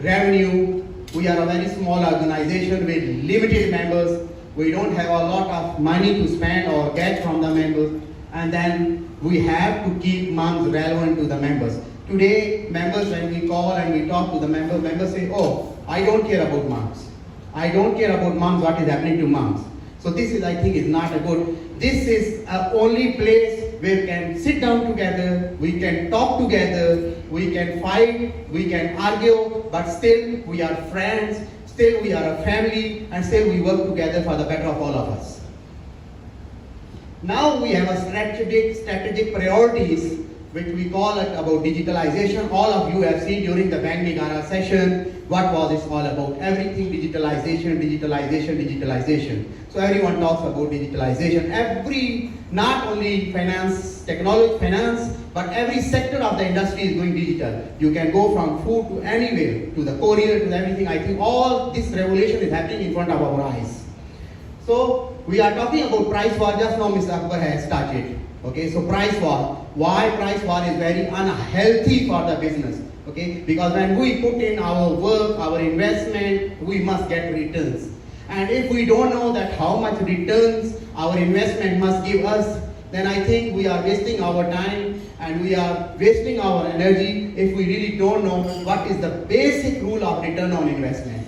revenue. We are a very small organization with limited members. We don't have a lot of money to spend or get from the members, and then we have to keep MAMS relevant to the members. Today, members, when we call and we talk to the members say, oh, I don't care about MAMS. I don't care about MAMS, what is happening to MAMS. So this is, I think, is not a good, this is a only place where we can sit down together, we can talk together, we can fight, we can argue, but still we are friends, still we are a family, and still we work together for the better of all of us. Now we have a strategic priorities, which we call it about digitalization. All of you have seen during the Bank Negara session, what was it all about? Everything digitalization, digitalization, digitalization. So everyone talks about digitalization. Not only finance, technology, finance, but every sector of the industry is going digital. You can go from food to anywhere, to the courier, to everything. I think all this revolution is happening in front of our eyes. So we are talking about price war. Just now Mr. Akbar has started. Okay, so price war. Why price war is very unhealthy for the business? Okay, because when we put in our work, our investment, we must get returns. And if we don't know that how much returns our investment must give us, then I think we are wasting our time and we are wasting our energy if we really don't know what is the basic rule of return on investment.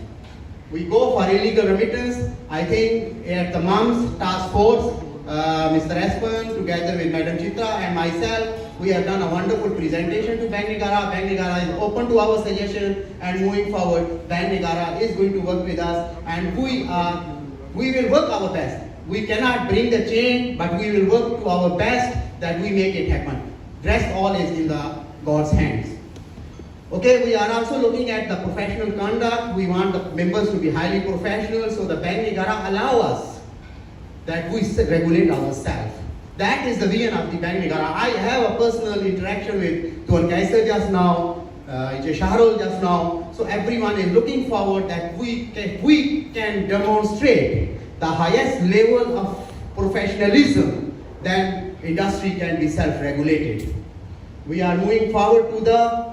We go for illegal remittance. I think at the MAMS task force, Mr. Espen, together with Madam Chitra and myself, we have done a wonderful presentation to Bank Negara. Bank Negara is open to our suggestion, and moving forward, Bank Negara is going to work with us, and we will work our best. We cannot bring the change, but we will work to our best that we make it happen. Rest all is in the God's hands. Okay, we are also looking at the professional conduct. We want the members to be highly professional, so the Bank Negara allow us that we regulate ourselves. That is the vision of the Bank Negara. I have a personal interaction with Tuan Kaiser just now. Shahrul just now. So everyone is looking forward that we can demonstrate the highest level of professionalism, then industry can be self-regulated. We are moving forward to the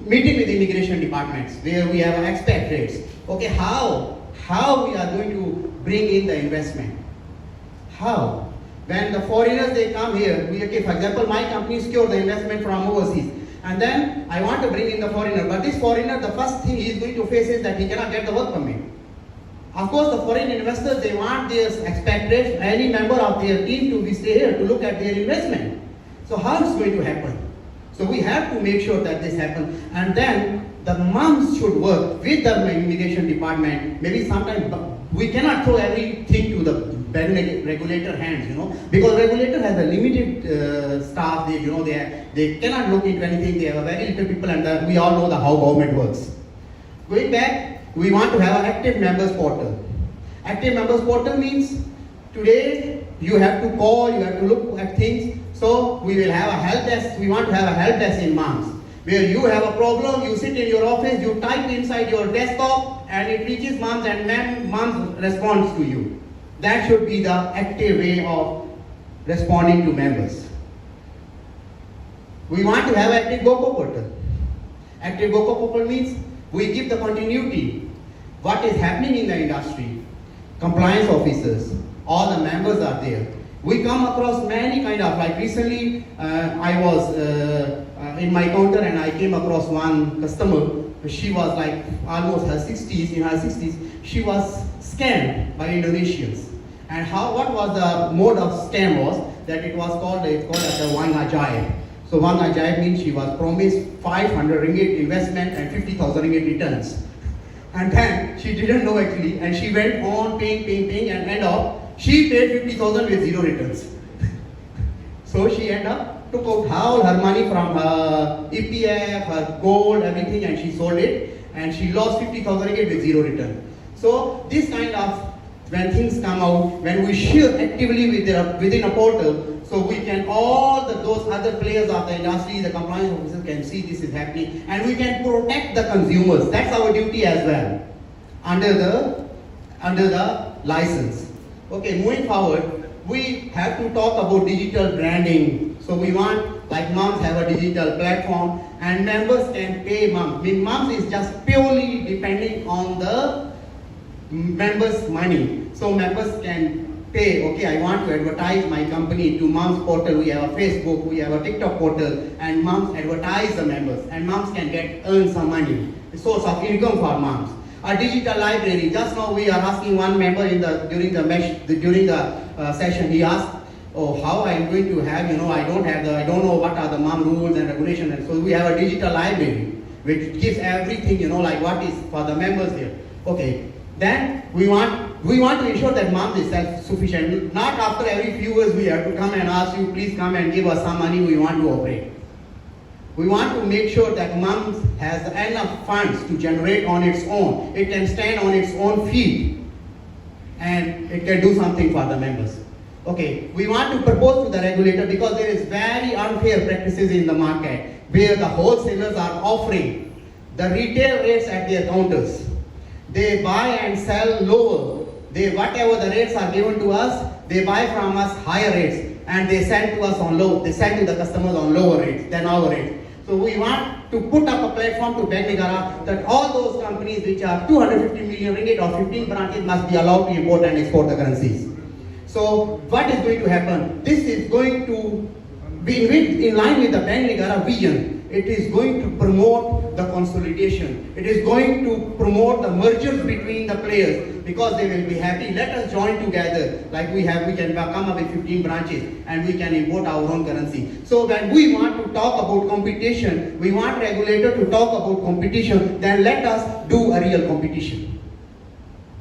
meeting with immigration departments where we have expat rates. Okay, how we are going to bring in the investment? How? When the foreigners they come here, for example, my company secure the investment from overseas, and then I want to bring in the foreigner, but this foreigner, the first thing he is going to face is that he cannot get the work permit. Of course, the foreign investors, they want their expatriates, any member of their team to be stay here to look at their investment. So how is going to happen? So we have to make sure that this happens, and then the MAMS should work with the immigration department. Maybe sometimes we cannot throw everything to the regulator hands, because regulator has a limited staff. They cannot look into anything. They have very little people, and we all know how government works. Going back, we want to have an active members portal. Active members portal means today you have to call, you have to look at things. So we will have a help desk. We want to have a help desk in MAMS, where you have a problem, you sit in your office, you type inside your desktop, and it reaches MAMS, and MAMS responds to you. That should be the active way of responding to members. We want to have active GoCo portal. Active GoCo portal means we give the continuity, what is happening in the industry, compliance officers, all the members are there. We come across many kind of, like recently I was in my counter and I came across one customer. She was like almost in her 60s, she was scammed by Indonesians. And what was the mode of scam was that it's called as the Wang Ajaib. So Wang Ajaib means she was promised 500 ringgit investment and 50,000 ringgit returns. And then she didn't know actually, and she went on paying, and end up she paid 50,000 with 0 returns. So she ended up took out all her money from her EPF, her gold, everything, and she sold it, and she lost 50,000 ringgit with 0 return. So this kind of, when things come out, when we share actively within a portal, so we can those other players of the industry, the compliance officers can see this is happening, and we can protect the consumers. That's our duty as well, under the license. Okay, moving forward, we have to talk about digital branding. So we want, like MAMS have a digital platform, and members can pay MAMS. I mean, MAMS is just purely depending on the members' money. So members can pay, okay, I want to advertise my company to MAMS portal. We have a Facebook, we have a TikTok portal, and MAMS advertise the members, and MAMS can earn some money, a source of income for MAMS. A digital library. Just now we are asking one member during the session. He asked, "Oh, how I am going to have? I don't know what are the MAM rules and regulations." And so we have a digital library which gives everything, like what is for the members here. Okay. Then we want to ensure that MAMS is self-sufficient. Not after every few years we have to come and ask you, please come and give us some money. We want to operate. We want to make sure that MAMS has enough funds to generate on its own. It can stand on its own feet, and it can do something for the members. Okay, we want to propose to the regulator, because there is very unfair practices in the market where the wholesalers are offering the retail rates at their counters. They buy and sell lower. Whatever the rates are given to us, they buy from us higher rates, and they send to us on low. They send to the customers on lower rates than our rates. So we want to put up a platform to Bank Negara that all those companies which are 250 million ringgit or 15 branches must be allowed to import and export the currencies. So what is going to happen? This is going to be in line with the Bank Negara vision. It is going to promote the consolidation. It is going to promote the mergers between the players, because they will be happy. Let us join together. Like we can come up with 15 branches and we can import our own currency. So when we want to talk about competition, we want regulator to talk about competition, then let us do a real competition.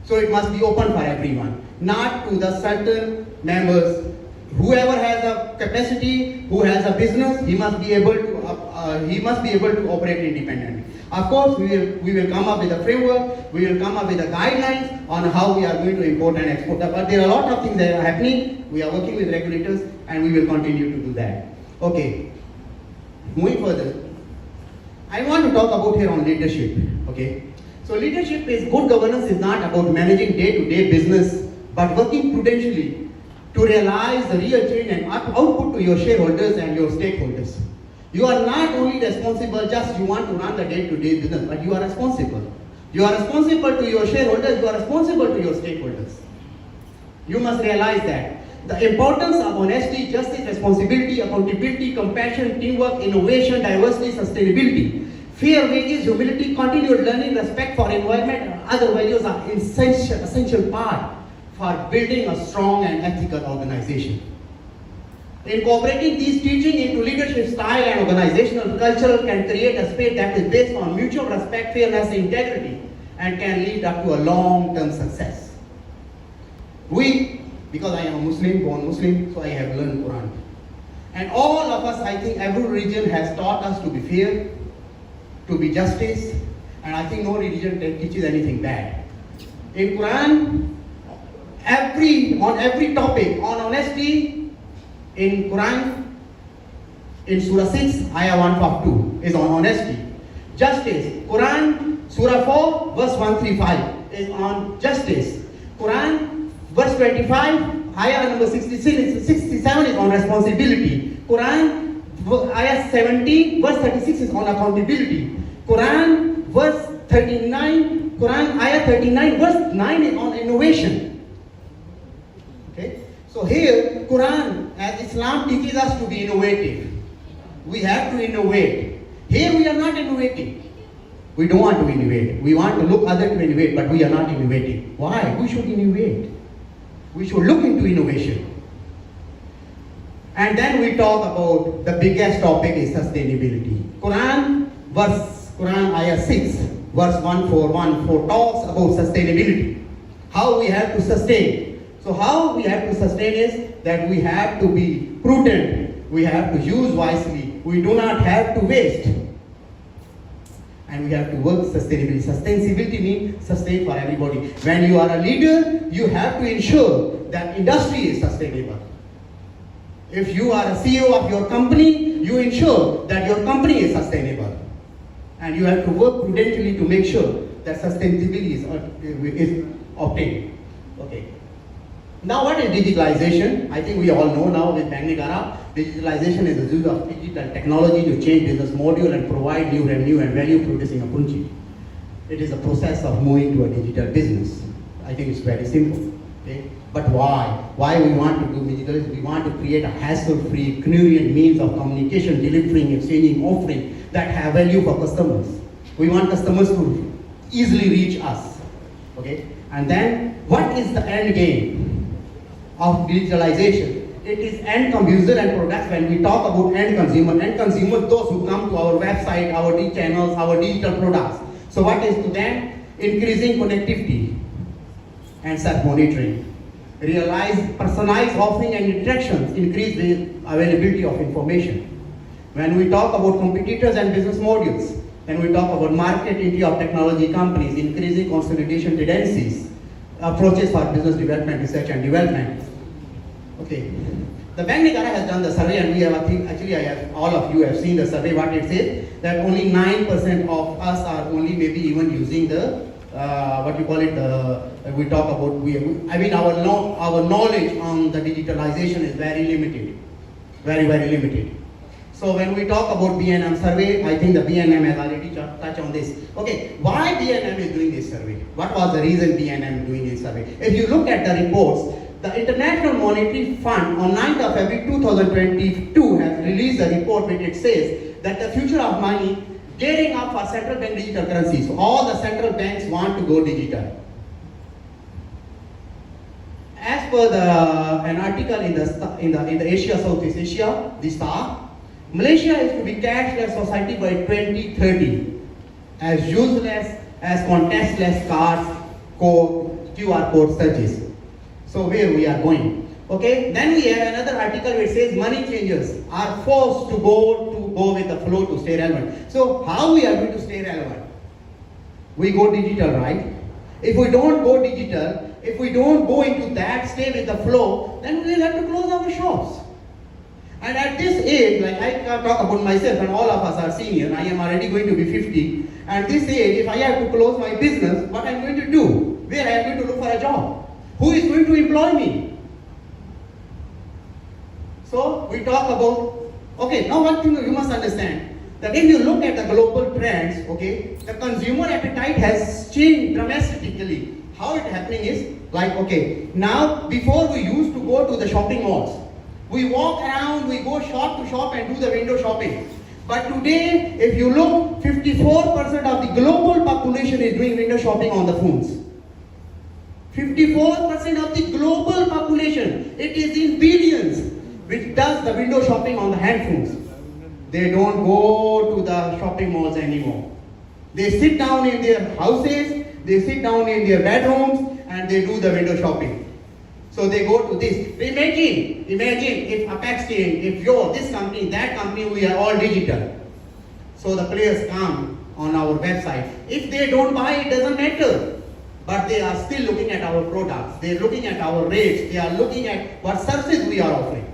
So it must be open for everyone, not to the certain members. Whoever has a capacity, who has a business, he must be able to operate independently. Of course, we will come up with a framework, we will come up with the guidelines on how we are going to import and export. But there are a lot of things that are happening. We are working with regulators, and we will continue to do that. Okay. moving further, I want to talk about here on leadership. Okay, so leadership is good governance is not about managing day-to-day business, but working prudentially to realize the real change and output to your shareholders and your stakeholders. You are not only responsible just you want to run the day-to-day business, but you are responsible. You are responsible to your shareholders, you are responsible to your stakeholders. You must realize that. The importance of honesty, justice, responsibility, accountability, compassion, teamwork, innovation, diversity, sustainability, fair wages, humility, continued learning, respect for environment and other values are essential part for building a strong and ethical organization. Incorporating these teachings into leadership style and organizational culture can create a space that is based on mutual respect, fairness, and integrity, and can lead up to a long-term success. Because I am a Muslim, born Muslim, so I have learned Quran. And all of us, I think every religion has taught us to be fair, to be justice, and I think no religion teaches anything bad. In Quran, on every topic, on honesty, in Quran, in Surah 6, Ayah 152 is on honesty. Justice, Quran, Surah 4, verse 135 is on justice. Quran, verse 25, Ayah number 67 is on responsibility. Quran, Ayah 17, verse 36 is on accountability. Quran, verse 39, Quran, Ayah 39, verse 9 is on innovation. Okay? So here, Quran, as Islam teaches us to be innovative. We have to innovate. Here we are not innovating. We don't want to innovate. We want to look other to innovate, but we are not innovating. Why? We should innovate. We should look into innovation. And then we talk about the biggest topic is sustainability. Quran Ayah 6, verse 1414 talks about sustainability. How we have to sustain. So how we have to sustain is that we have to be prudent. We have to use wisely. We do not have to waste. And we have to work sustainability. Sustainability means sustain for everybody. When you are a leader, you have to ensure that industry is sustainable. If you are a CEO of your company, you ensure that your company is sustainable. And you have to work prudently to make sure that sustainability is obtained. Okay. Now what is digitalization? I think we all know now with Bangnegara, digitalization is the use of digital technology to change business model and provide new revenue and value producing opportunity. It is a process of moving to a digital business. I think it's very simple. Okay? But why? Why we want to do digital is we want to create a hassle-free, convenient means of communication, delivering, exchanging, offering that have value for customers. We want customers to easily reach us. Okay? And then what is the end game of digitalization? It is end user and products. When we talk about end consumer, those who come to our website, our channels, our digital products. So what is to them? Increasing connectivity and self-monitoring. Realize personalized offering and interactions, increase the availability of information. When we talk about competitors and business models, then we talk about market entry of technology companies, increasing consolidation tendencies, approaches for business development, research and development. Okay. The Bangnegara has done the survey, and we have, all of you have seen the survey. What it says that only 9% of us are only maybe even using the we talk about our knowledge on the digitalization is very limited, very limited. So when we talk about B&M survey, I think the B&M has already touched on this. Okay, why B&M is doing this survey? What was the reason B&M is doing this survey? If you look at the reports, the International Monetary Fund on 9th of February 2022 has released a report which it says that the future of money gearing up for central bank digital currency. So all the central banks want to go digital. As per an article in the Asia, Southeast Asia, the Star, Malaysia is to be cashless society by 2030, as useless as contactless cards, QR code searches. So where we are going? Okay. Then we have another article which says money changers are forced to go with the flow to stay relevant. So how we are going to stay relevant? We go digital, right? If we don't go digital, if we don't go into that, stay with the flow, then we will have to close our shops. And at this age, like I can talk about myself, and all of us are senior, I am already going to be 50. At this age, if I have to close my business, what I'm going to do? Where I am going to look for a job? Who is going to employ me? So we talk about, okay, now one thing you must understand, that if you look at the global trends, okay, the consumer appetite has changed dramatically. How it happening is, like, okay, now before we used to go to the shopping malls. We walk around, we go shop to shop and do the window shopping. But today, if you look, 54% of the global population is doing window shopping on the phones. 54% of the global population, it is in billions, which does the window shopping on the handphones. They don't go to the shopping malls anymore. They sit down in their houses, they sit down in their bedrooms, and they do the window shopping. So they go to this. Imagine if Apex team, if you're this company, that company, we are all digital. So the players come on our website. If they don't buy, it doesn't matter. But they are still looking at our products. They're looking at our rates. They are looking at what services we are offering.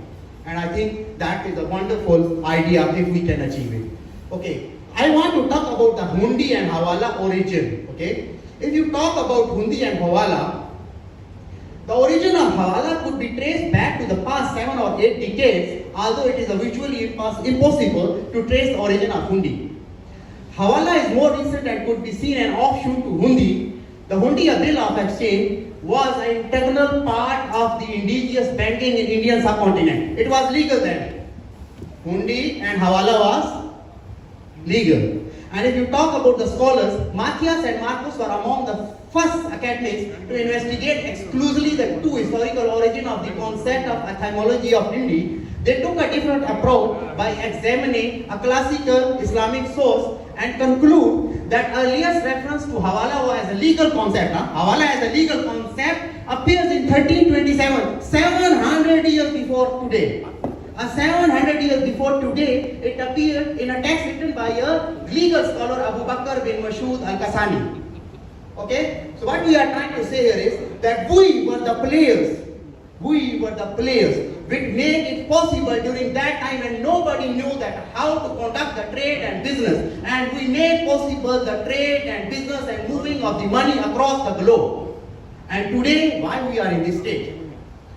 And I think that is a wonderful idea if we can achieve it. Okay, I want to talk about the Hundi and Hawala origin. Okay, if you talk about Hundi and Hawala, the origin of Hawala could be traced back to the past 7 or 8 decades, although it is virtually impossible to trace the origin of Hundi. Hawala is more recent and could be seen an offshoot to Hundi. The Hundi, a bill of exchange, was an integral part of the indigenous banking in Indian subcontinent. It was legal then. Hundi and Hawala was legal. And if you talk about the scholars, Matthias and Marcus were among the first academics to investigate exclusively the two historical origin of the concept of etymology of Hindi. They took a different approach by examining a classical Islamic source and conclude that earliest reference to Hawala as a legal concept, Hawala as a legal concept appears in 1327, 700 years before today. 700 years before today, it appeared in a text written by a legal scholar, Abu Bakr bin Mashood al-Kasani. Okay, so what we are trying to say here is that we were the players which made it possible during that time when nobody knew that how to conduct the trade and business, and we made possible the trade and business and moving of the money across the globe. And today, why we are in this state?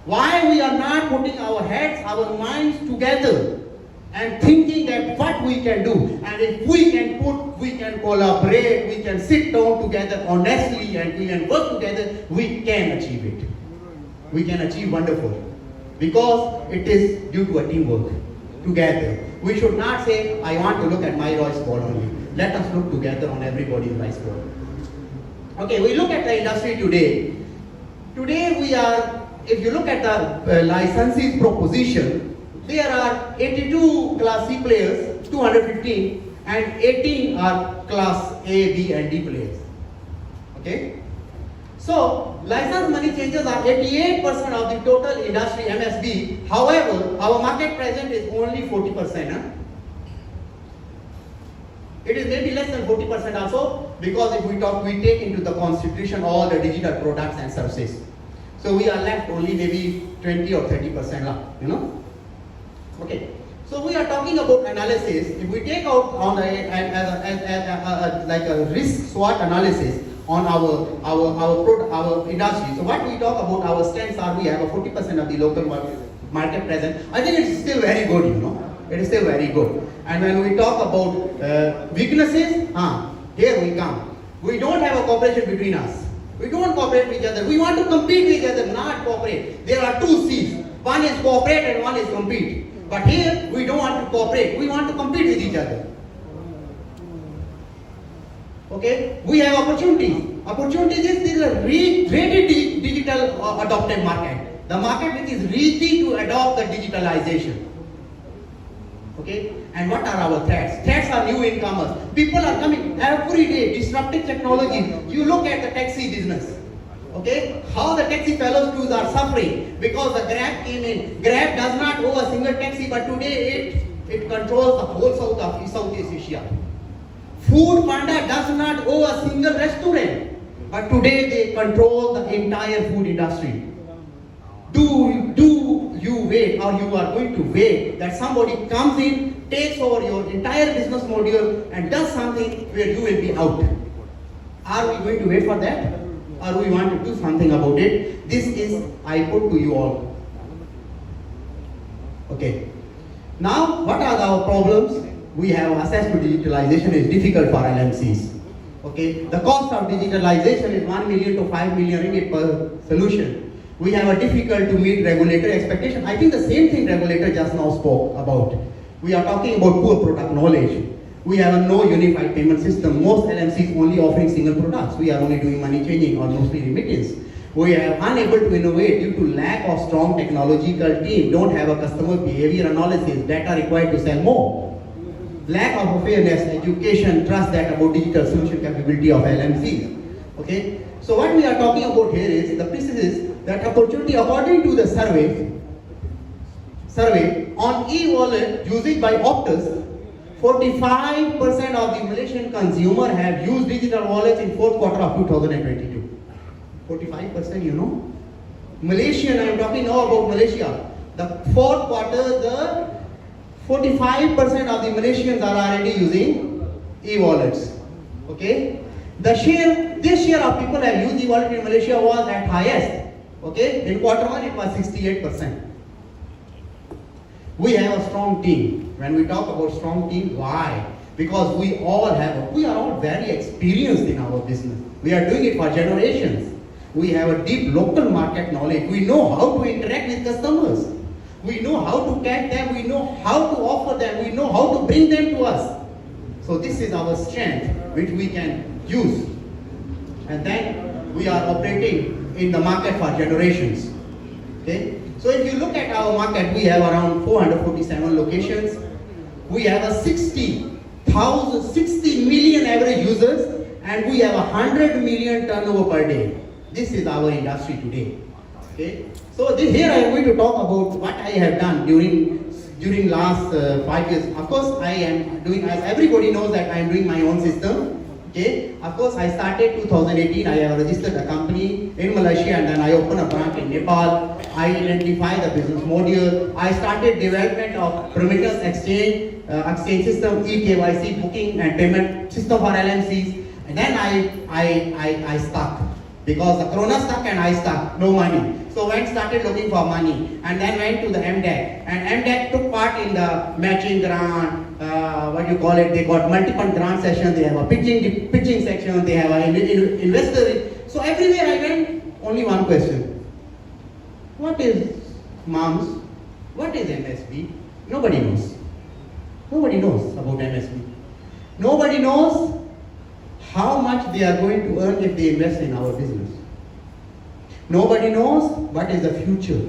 Why we are not putting our heads, our minds together and thinking that what we can do, and if we can collaborate, we can sit down together honestly and we can work together, we can achieve it. We can achieve wonderful. Because it is due to a teamwork, together. We should not say, I want to look at my rice ball only. Let us look together on everybody's rice ball. Okay, we look at the industry today. Today we are, if you look at the licensees proposition, there are 82 Class C players, 215, and 18 are Class A, B, and D players. Okay? So, license money changes are 88% of the total industry MSB. However, our market presence is only 40%. It is maybe less than 40% also, because if we take into the consideration all the digital products and services. So we are left only maybe 20 or 30%, you know. Okay. So we are talking about analysis. If we take out on like a risk SWOT analysis on our industry. So what we talk about our strengths are we have a 40% of the local market present. I think it's still very good, you know. It is still very good. And when we talk about weaknesses, here we come. We don't have a cooperation between us. We don't cooperate with each other. We want to compete with each other, not cooperate. There are two C's. One is cooperate and one is compete. But here, we don't want to cooperate. We want to compete with each other. Okay? We have opportunities. Opportunities is a ready digital adopted market. The market which is ready to adopt the digitalization. Okay? And what are our threats? Threats are new incomers. People are coming every day, disruptive technology. You look at the taxi business. Okay? How the taxi fellows too are suffering because the Grab came in. Grab does not owe a single taxi, but today it controls the whole Southeast Asia. Food Panda does not owe a single restaurant, but today they control the entire food industry. Do you wait, or you are going to wait that somebody comes in, takes over your entire business module and does something where you will be out. Are we going to wait for that? Or we want to do something about it? This is I put to you all. Okay. Now, what are our problems? We have access to digitalization is difficult for LMCs. Okay. The cost of digitalization is 1 million to 5 million ringgit per solution. We have a difficult to meet regulatory expectation. I think the same thing regulator just now spoke about. We are talking about poor product knowledge. We have a no unified payment system. Most LMCs only offering single products. We are only doing money changing or mostly remittance. We are unable to innovate due to lack of strong technological team. Don't have a customer behavior analysis. Data required to sell more. Lack of awareness, education, trust that about digital solution capability of LMCs. Okay. So what we are talking about here is the pieces is that opportunity according to the survey on e-wallet usage by Optus. 45% of the Malaysian consumer have used digital wallets in fourth quarter of 2022. 45%, you know. Malaysian, I am talking now about Malaysia. The fourth quarter, the 45% of the Malaysians are already using e-wallets. Okay. The share, this share of people have used e-wallet in Malaysia was at highest. Okay. In quarter one, it was 68%. We have a strong team. When we talk about strong team, why? Because we are all very experienced in our business. We are doing it for generations. We have a deep local market knowledge. We know how to interact with customers. We know how to catch them. We know how to offer them. We know how to bring them to us. So this is our strength, which we can use. And then we are operating in the market for generations. Okay? So if you look at our market, we have around 447 locations. We have a 60 million average users, and we have 100 million turnover per day. This is our industry today. Okay. So here I am going to talk about what I have done during last 5 years. Of course, I am doing, as everybody knows that I am doing my own system. Okay. Of course, I started 2018. I have registered a company in Malaysia, and then I opened a branch in Nepal. I identified the business module. I started development of remittance exchange system, eKYC booking and payment system for LMCs. And then I stuck because the Corona stuck and I stuck, no money. So started looking for money, and then went to the MDEC. And MDEC took part in the matching grant. They got multiple grant sessions. They have a pitching section. They have an investor. So everywhere I went, only one question. What is MAMS? What is MSB? Nobody knows. Nobody knows about MSB. Nobody knows how much they are going to earn if they invest in our business. Nobody knows what is the future.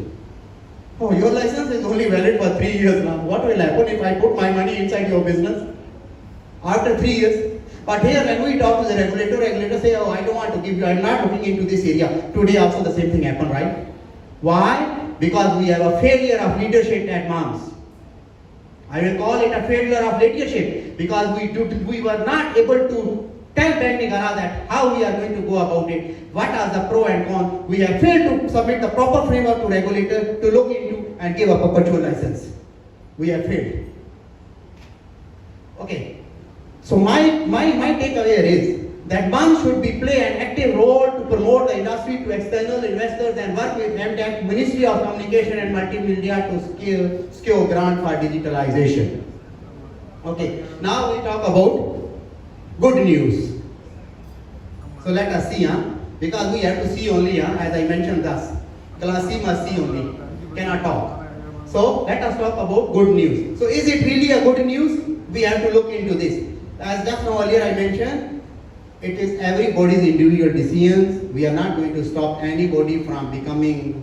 Oh, your license is only valid for 3 years now. What will happen if I put my money inside your business? After 3 years. But here when we talk to the regulator say, oh, I don't want to give you, I'm not looking into this area. Today also the same thing happened, right? Why? Because we have a failure of leadership at MAMS. I will call it a failure of leadership because we were not able to tell Bank Negara that how we are going to go about it. What are the pro and con? We have failed to submit the proper framework to regulator to look into and give a perpetual license. We have failed. Okay. So my takeaway is that MAMS should play an active role to promote the industry to external investors and work with MDEC, Ministry of Communication and Multimedia to secure grant for digitalization. Okay, now we talk about good news. So let us see, because we have to see only, as I mentioned thus. Class C must see only, cannot talk. So let us talk about good news. So is it really a good news? We have to look into this. As just now earlier I mentioned, it is everybody's individual decisions. We are not going to stop anybody from becoming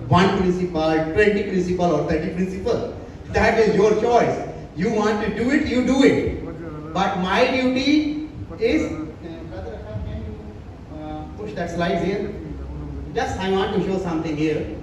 one principal, 20 principal or 30 principal. That is your choice. You want to do it, you do it. But my duty is, brother, can you push that slide here? Just I want to show something here.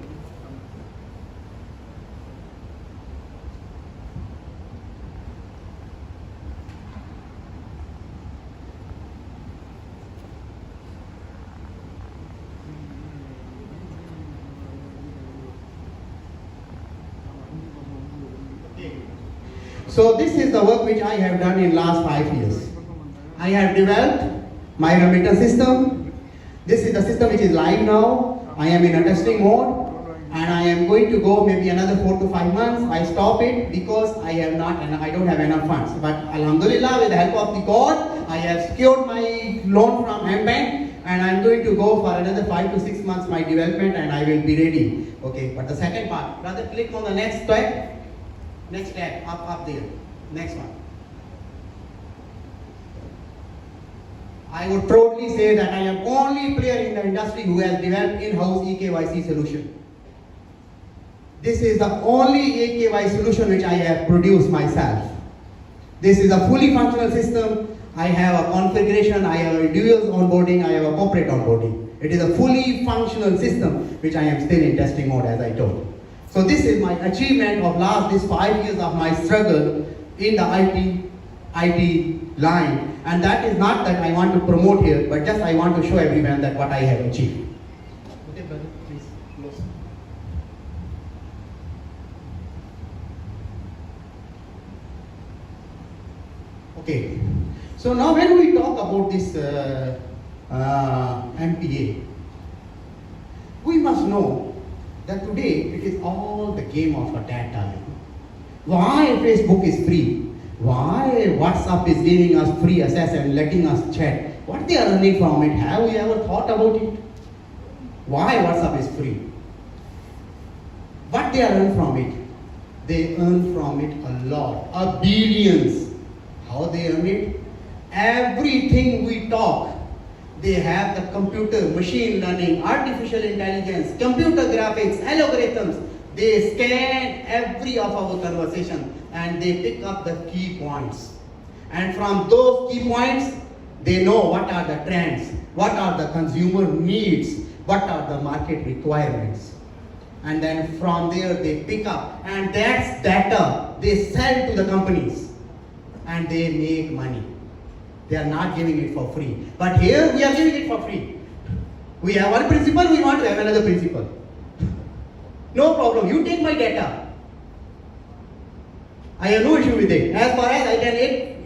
So this is the work which I have done in last 5 years. I have developed my remittance system. This is the system which is live now. I am in a testing mode. And I am going to go maybe another 4 to 5 months. I stop it because I don't have enough funds. But Alhamdulillah, with the help of the God, I have secured my loan from MBank, and I'm going to go for another 5 to 6 months my development, and I will be ready. Okay, but the second part, rather click on the next tab, up there, next one. I would proudly say that I am only player in the industry who has developed in-house eKYC solution. This is the only eKYC solution which I have produced myself. This is a fully functional system. I have a configuration, I have a individual onboarding, I have a corporate onboarding. It is a fully functional system which I am still in testing mode, as I told. So this is my achievement of these 5 years of my struggle in the IT line. And that is not that I want to promote here, but just I want to show everyone that what I have achieved. Okay, brother, please close. Okay, so now when we talk about this MPA, we must know that today it is all the game of a data. Why Facebook is free? Why WhatsApp is giving us free access and letting us chat? What they are earning from it? Have we ever thought about it? Why WhatsApp is free? What they are earning from it? They earn from it a lot, billions. How they earn it? Everything we talk, they have the computer, machine learning, artificial intelligence, computer graphics, algorithms. They scan every of our conversation and they pick up the key points. And from those key points, they know what are the trends, what are the consumer needs, what are the market requirements. And then from there they pick up, and that's data they sell to the companies and they make money. They are not giving it for free. But here we are giving it for free. We have one principle, we want to have another principle. No problem, you take my data. I have no issue with it. As far as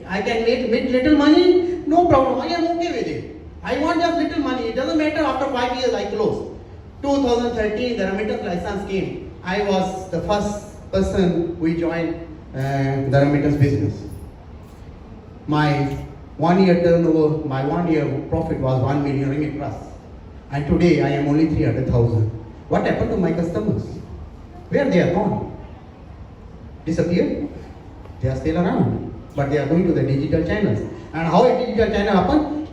I can make little money, no problem, I am okay with it. I want just little money. It doesn't matter after 5 years I close. 2013, the remittance license came. I was the first person who joined the remittance business. My 1 year turnover, my 1 year profit was 1 million ringgit plus. And today I am only 300,000. What happened to my customers? Where they are gone? Disappeared? They are still around, but they are going to the digital channels. And how a digital channel happen?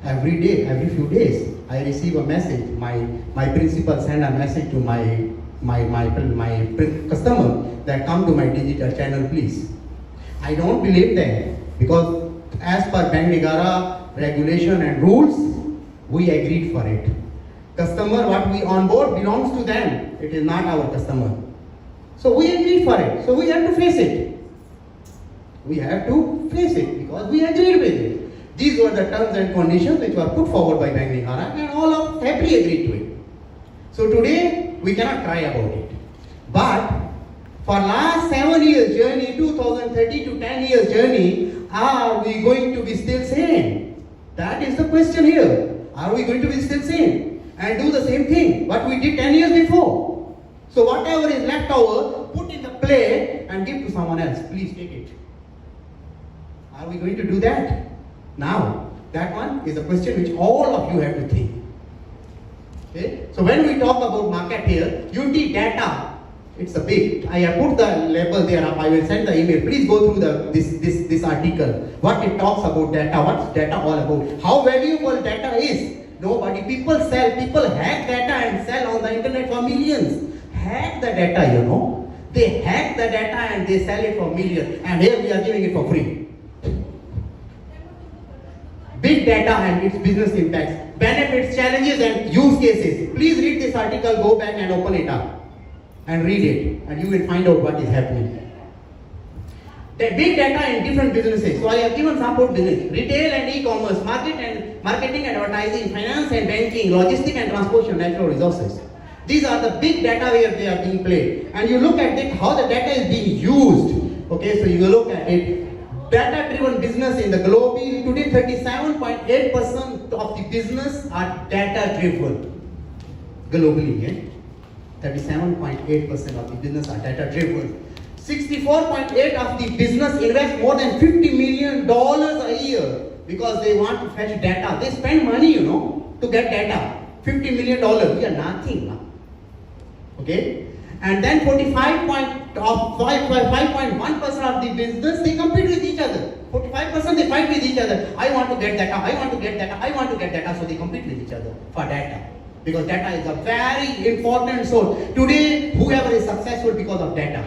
Every day, every few days, I receive a message. My principal send a message to my customer that come to my digital channel, please. I don't believe that, because as per Bank Negara regulation and rules, we agreed for it. Customer, what we onboard belongs to them. It is not our customer. So we agreed for it. So we have to face it. We have to face it because we agreed with it. These were the terms and conditions which were put forward by Bank Negara, and all of happily agreed to it. So today we cannot cry about it. But for last 7 years journey, 2030 to 10 years journey, are we going to be still same? That is the question here. Are we going to be still same and do the same thing what we did 10 years before? So whatever is left over, put in the plate and give to someone else. Please take it. Are we going to do that? Now, that one is a question which all of you have to think. Okay? So when we talk about market here, UT data, it's a big. I have put the label there up. I will send the email. Please go through this article. What it talks about data, what's data all about, how valuable data is. Nobody, people hack data and sell on the internet for millions. Hack the data, you know. They hack the data and they sell it for millions. And here we are giving it for free. Big data and its business impacts, benefits, challenges and use cases. Please read this article, go back and open it up and read it, and you will find out what is happening. The big data in different businesses. So I have given some for business, retail and e-commerce, marketing and advertising, finance and banking, logistics and transportation, natural resources. These are the big data where they are being played. And you look at it, how the data is being used. Okay, so you look at it. Data-driven business in the globe, today 37.8% of the business are data-driven globally. 37.8% of the business are data-driven. 64.8% of the business invest more than $50 million a year because they want to fetch data. They spend money, to get data. $50 million, we are nothing. Okay? And then 5.1% of the business, they compete with each other. 45% they fight with each other. I want to get data, I want to get data, I want to get data. So they compete with each other for data. Because data is a very important source. Today, whoever is successful because of data.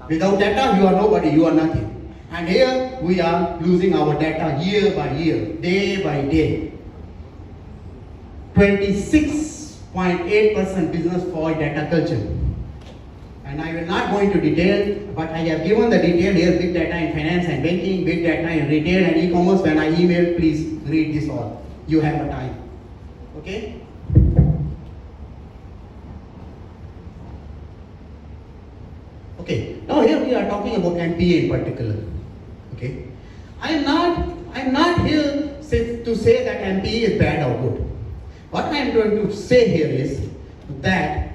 Without data, you are nobody, you are nothing. And here, we are losing our data year by year, day by day. 26.8% business for data culture. And I will not go into detail, but I have given the detail here: big data in finance and banking, big data in retail and e-commerce. When I email, please read this all. You have a time. Okay? Okay. Now here we are talking about MPA in particular. Okay? I am not here to say that MPA is bad or good. What I am going to say here is that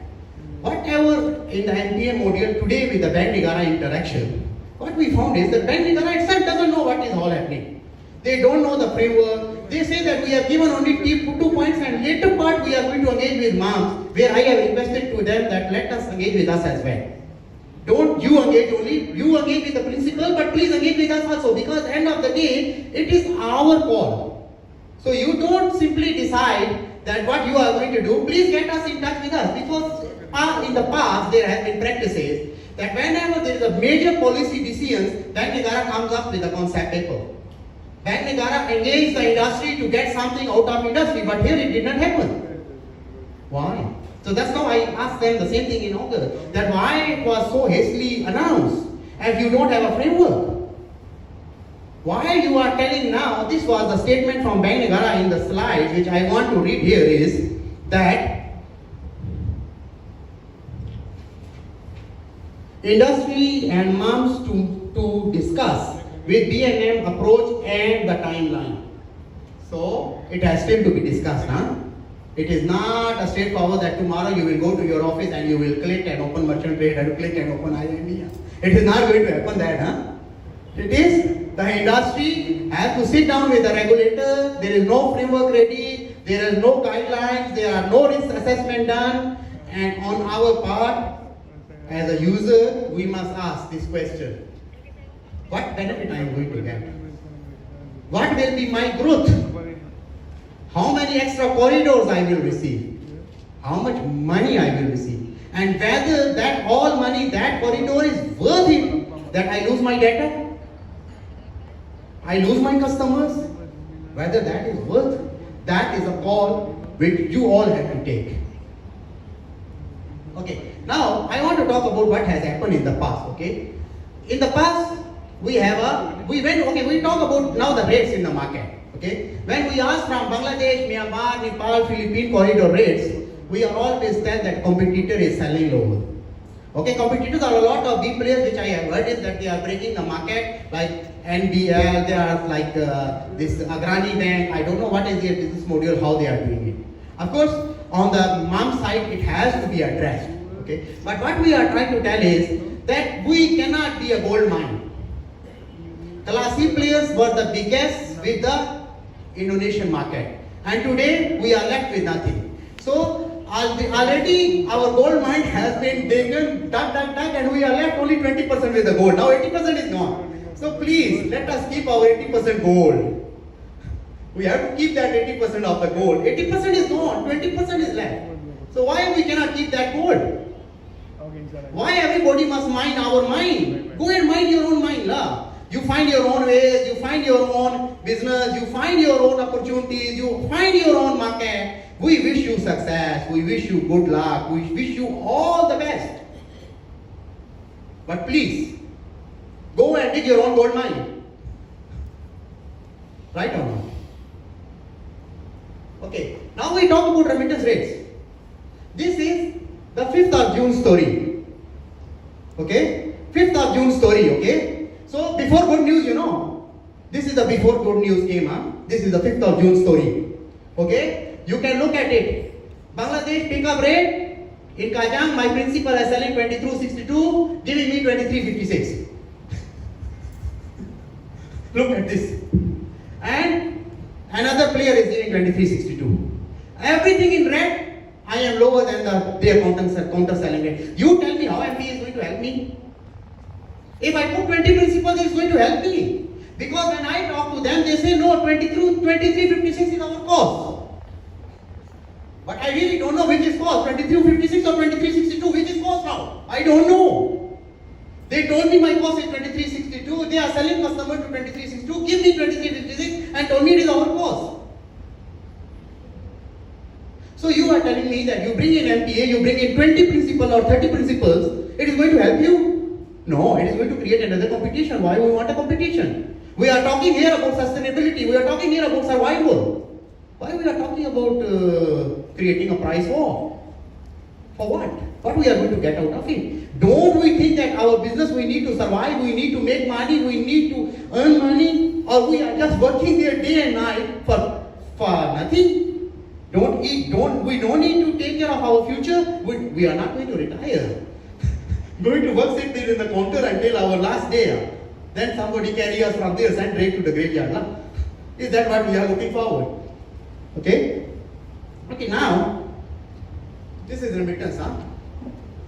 whatever in the MPA module today with the Bank Nigara interaction, what we found is that Bank Nigara itself doesn't know what is all happening. They don't know the framework. They say that we have given only 2 points, and later part we are going to engage with MAMS, where I have requested to them that let us engage with us as well. Don't you engage only, you engage with the principal, but please engage with us also, because end of the day, it is our call. So you don't simply decide that what you are going to do. Please get us in touch with us, because in the past there have been practices that whenever there is a major policy decisions, Bank Nigara comes up with a concept paper. Bank Nigara engaged the industry to get something out of industry, but here it did not happen. Why? So that's how I asked them the same thing in August, that why it was so hastily announced and you don't have a framework. Why you are telling now, this was the statement from Bank Nigara in the slides, which I want to read here, is that industry and MAMS to discuss with BNM approach and the timeline. So it has still to be discussed. It is not a straightforward that tomorrow you will go to your office and you will click and open merchant trade and click and open IND. It is not going to happen that. It is the industry has to sit down with the regulator. There is no framework ready. There is no guidelines. There are no risk assessment done. And on our part, as a user, we must ask this question: what benefit I am going to get? What will be my growth? How many extra corridors I will receive? How much money I will receive? And whether that all money, that corridor is worth it, that I lose my data, I lose my customers, whether that is worth, that is a call which you all have to take. Okay, now I want to talk about what has happened in the past. Okay, in the past we talk about now the rates in the market. Okay, when we ask from Bangladesh, Myanmar, Nepal, Philippine corridor rates, we are always tell that competitor is selling lower. Okay, competitors are a lot of big players which I have heard is that they are breaking the market, like NBL, they are like this Agrani Bank. I don't know what is their business model, how they are doing it. Of course, on the MAM side, it has to be addressed. Okay, but what we are trying to tell is that we cannot be a gold mine. Class C players were the biggest with the Indonesian market, and today we are left with nothing. So already our gold mine has been taken, and we are left only 20% with the gold. Now 80% is gone. So please, let us keep our 80% gold. We have to keep that 80% of the gold. 80% is gone, 20% is left. So why we cannot keep that gold? Why everybody must mine our mine? Go and mine your own mine, lah. You find your own ways, you find your own business, you find your own opportunities, you find your own market. We wish you success, we wish you good luck, we wish you all the best. But please, go and dig your own gold mine. Right or not? Okay, now we talk about remittance rates. This is the 5th of June story. Okay, 5th of June story, okay? So before good news, you know, this is the before good news came, huh? This is the 5th of June story, okay? You can look at it. Bangladesh pickup rate in Kajang, my principal is selling 22.62, giving me 23.56. Look at this. And another player is giving 23.62. Everything in red. I am lower than their counter selling rate. You tell me how MPA is going to help me? If I put 20 principles, it's going to help me. Because when I talk to them, they say no, 23.56 is our cost. But I really don't know which is cost, 23.56 or 23.62, which is cost now? I don't know. They told me my cost is 23.62, they are selling customer to 23.62, give me 23.56 and told me it is our cost. So you are telling me that you bring in MPA, you bring in 20 principles or 30 principles, it is going to help you? No, it is going to create another competition. Why we want a competition? We are talking here about sustainability, we are talking here about survival. Why we are talking about creating a price war? For what? What we are going to get out of it? Don't we think that our business, we need to survive, we need to make money, we need to earn money, or we are just working there day and night for nothing? We don't need to take care of our future. We are not going to retire. Going to work, sit there in the counter until our last day. Then somebody carry us from there, send straight to the graveyard. Huh? Is that what we are looking forward? Okay? Okay, now, this is remittance, huh?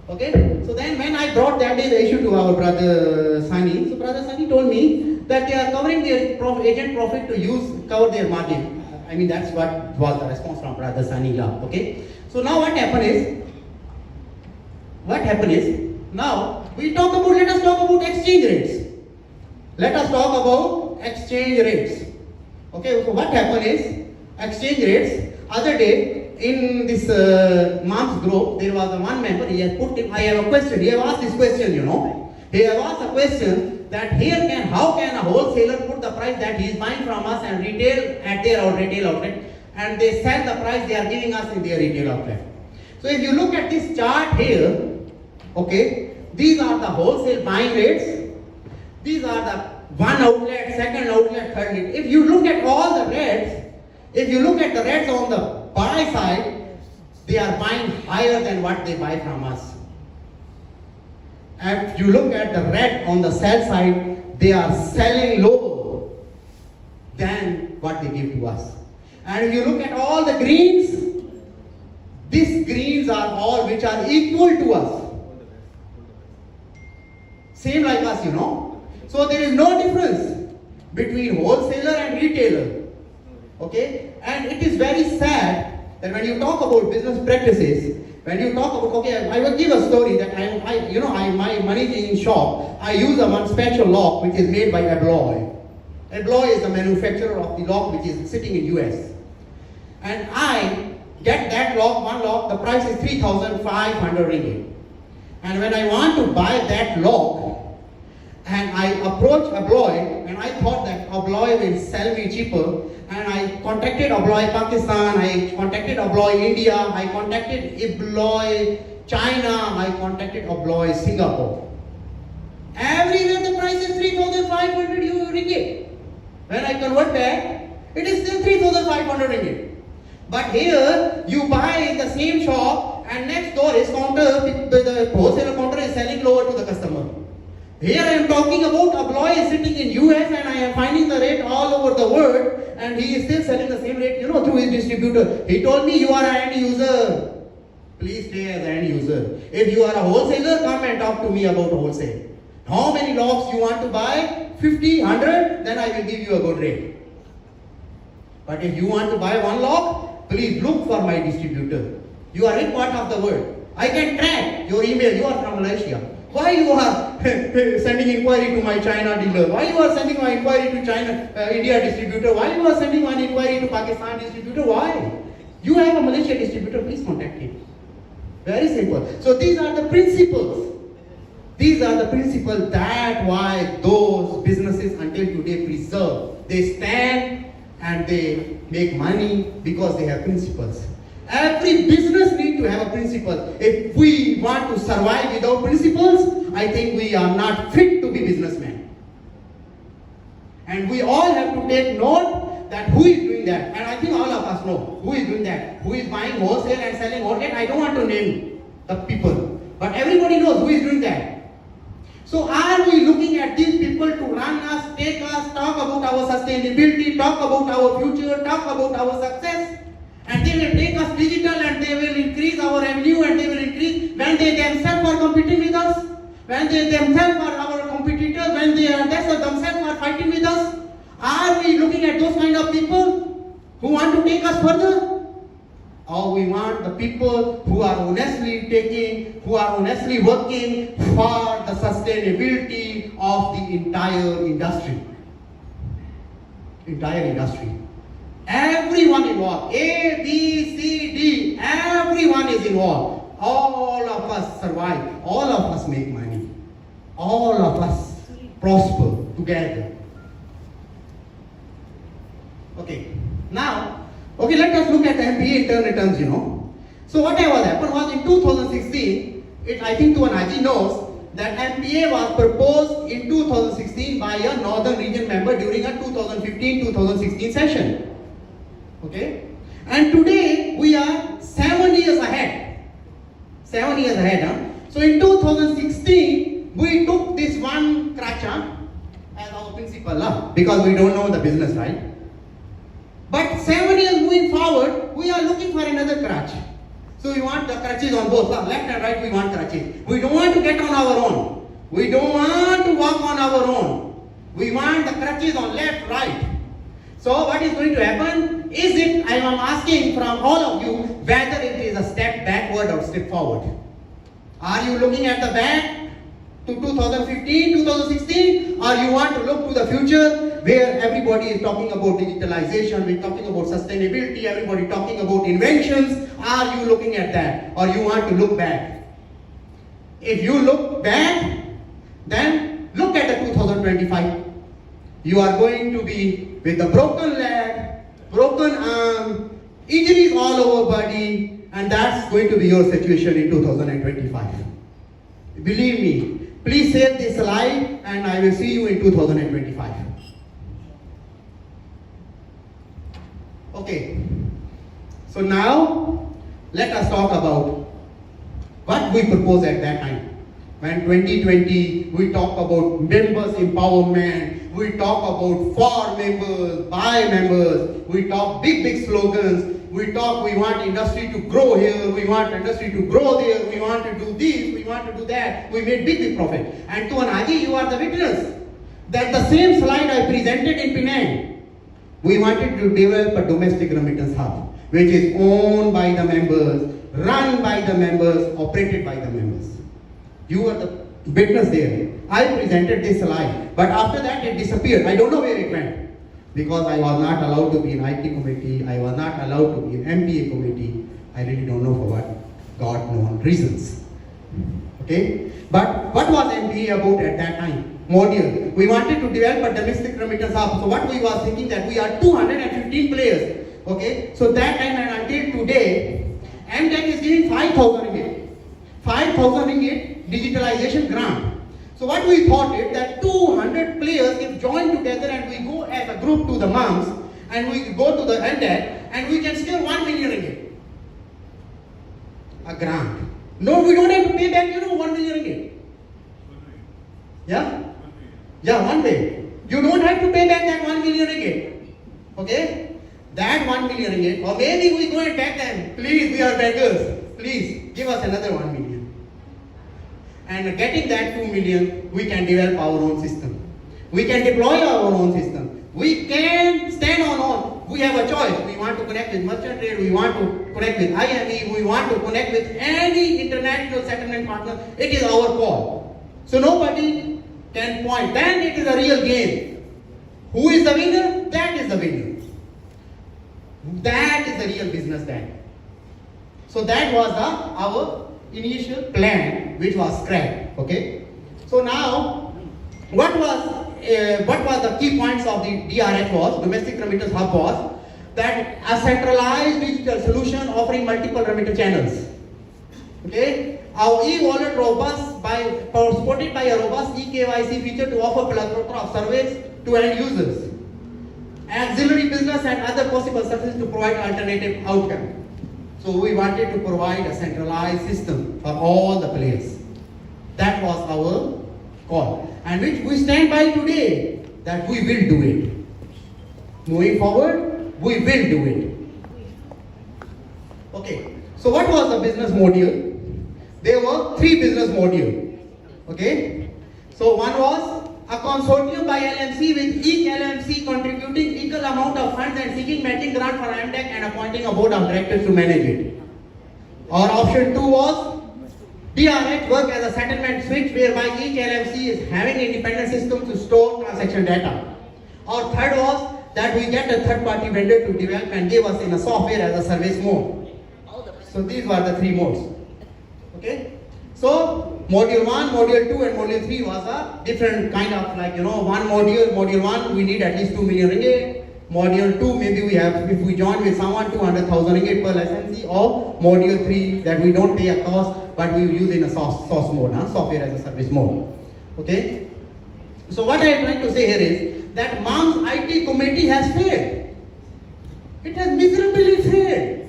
Okay? So then when I brought that day the issue to our brother Sani, so brother Sani told me that they are covering their agent profit to cover their margin. I mean, that's what was the response from brother Sani. Okay? So now what happened is, now let us talk about exchange rates. Let us talk about exchange rates. Okay, so what happened is, exchange rates, other day, in this MAMSB group, there was one member, he has put in, I have a question, he has asked this question, you know. He has asked a question that how can a wholesaler put the price that he is buying from us and retail at their retail outlet, and they sell the price they are giving us in their retail outlet. So if you look at this chart here, okay, these are the wholesale buying rates, these are the one outlet, second outlet, third outlet. If you look at all the reds, if you look at the reds on the buy side, they are buying higher than what they buy from us. And if you look at the red on the sell side, they are selling lower than what they give to us. And if you look at all the greens, these greens are all which are equal to us. Same like us, you know. So there is no difference between wholesaler and retailer. Okay? And it is very sad that when you talk about business practices, when you talk about, okay, I will give a story that my money in shop, I use one special lock which is made by Abloy. Abloy is the manufacturer of the lock which is sitting in US. And I get that lock, one lock, the price is 3,500 ringgit. And when I want to buy that lock, and I approached Abloy, and I thought that Abloy will sell me cheaper, and I contacted Abloy Pakistan, I contacted Abloy India, I contacted Abloy China, I contacted Abloy Singapore. Everywhere the price is 3,500 ringgit. When I convert that, it is still 3,500 ringgit. But here, you buy in the same shop, and next door is the wholesaler counter is selling lower to the customer. Here I am talking about Abloy is sitting in US, and I am finding the rate all over the world, and he is still selling the same rate, through his distributor. He told me, you are an end user. Please stay as an end user. If you are a wholesaler, come and talk to me about wholesale. How many locks you want to buy? 50, 100? Then I will give you a good rate. But if you want to buy one lock, please look for my distributor. You are in part of the world. I can track your email. You are from Malaysia. Why you are sending inquiry to my China dealer? Why you are sending my inquiry to China, India distributor? Why you are sending one inquiry to Pakistan distributor? Why? You have a Malaysia distributor, please contact him. Very simple. So these are the principles. These are the principles that why those businesses until today preserve. They stand and they make money because they have principles. Every business needs need to have a principle. If we want to survive without principles, I think we are not fit to be businessmen. And we all have to take note that who is doing that. And I think all of us know who is doing that. Who is buying wholesale and selling wholesale. I don't want to name the people. But everybody knows who is doing that. So are we looking at these people to run us, take us, talk about our sustainability, talk about our future, talk about our success? And they will take us digital and they will increase our revenue and they will increase when they themselves are competing with us, when they themselves are our competitors, when they are themselves are fighting with us. Are we looking at those kind of people who want to take us further? Or we want the people who are honestly taking, who are honestly working for the sustainability of the entire industry. Entire industry. Everyone involved, A, B, C, D, everyone is involved. All of us survive, all of us make money, all of us prosper together. Okay, now, let us look at the MBA internal terms, So whatever happened was in 2016, I think Tuanaji knows that MBA was proposed in 2016 by a Northern Region member during a 2015-2016 session. Okay? And today we are 7 years ahead. 7 years ahead, So in 2016, we took this one crutch as our principal, because we don't know the business, right? But 7 years moving forward, we are looking for another crutch. So we want the crutches on both, left and right we want crutches. We don't want to get on our own. We don't want to walk on our own. We want the crutches on left, right. So what is going to happen? Is it, I am asking from all of you, whether it is a step backward or step forward. Are you looking at the back to 2015, 2016, or you want to look to the future where everybody is talking about digitalization, we're talking about sustainability, everybody talking about inventions? Are you looking at that, or you want to look back? If you look back, then look at the 2025. You are going to be with a broken leg, broken arm, injuries all over body, and that's going to be your situation in 2025. Believe me. Please save this slide and I will see you in 2025. Okay. So now, let us talk about what we proposed at that time. When 2020, we talk about members empowerment, we talk about for members, by members, we talk big slogans, we want industry to grow here, we want industry to grow there, we want to do this, we want to do that. We made big profit. And Tuanaji, you are the witness that the same slide I presented in Penang, we wanted to develop a domestic remittance hub, which is owned by the members, run by the members, operated by the members. You were the witness there. I presented this slide, but after that it disappeared. I don't know where it went. Because I was not allowed to be in IT committee, I was not allowed to be in MBA committee. I really don't know for what God-known reasons. Okay? But what was MBA about at that time? Module. We wanted to develop a domestic remittance hub. So what we was thinking that we are 215 players. Okay? So that time and until today, MTech is giving 5,000 ringgit. 5,000 ringgit digitalization grant. So what we thought is that 200 players if join together and we go as a group to the MAMS and we go to the MTech and we can steal 1 million ringgit. A grant. No, we don't have to pay back, 1 million ringgit. Yeah? Yeah, one way. You don't have to pay back that 1 million ringgit. Okay? That 1 million ringgit, or maybe we go and beg them, please, we are beggars. Please, give us another 1 million. And getting that 2 million, we can develop our own system. We can deploy our own system. We can stand on own. We have a choice. We want to connect with merchant trade, we want to connect with IME, we want to connect with any international settlement partner. It is our call. So nobody can point. Then it is a real game. Who is the winner? That is the winner. That is the real business then. So that was our initial plan, which was scrapped. Okay. So now, what was the key points of the DRH was, domestic remittance hub was, that a centralized digital solution offering multiple remittance channels. Okay, our e-wallet supported by a robust e-KYC feature to offer plethora of service to end users, auxiliary business and other possible services to provide alternative outcome. So we wanted to provide a centralized system for all the players. That was our call, and which we stand by today, that we will do it. Moving forward, we will do it. Okay, so what was the business module? There were 3 business modules. Okay, so one was a consortium by LMC with each LMC contributing equal amount of funds and seeking matching grant for MDEC and appointing a board of directors to manage it. Or option 2 was DRH work as a settlement switch whereby each LMC is having independent system to store transaction data. Or third was that we get a third party vendor to develop and give us in a software as a service mode. So these were the 3 modes. Okay, so module 1, module 2 and module 3 was a different kind of one module 1 we need at least 2 million ringgit. Module 2 maybe we have, if we join with someone, 200,000 ringgit per licensee. Or module 3 that we don't pay a cost but we use in a source mode, software as a service mode. Okay, so what I am trying to say here is that MAMS IT committee has failed. It has miserably failed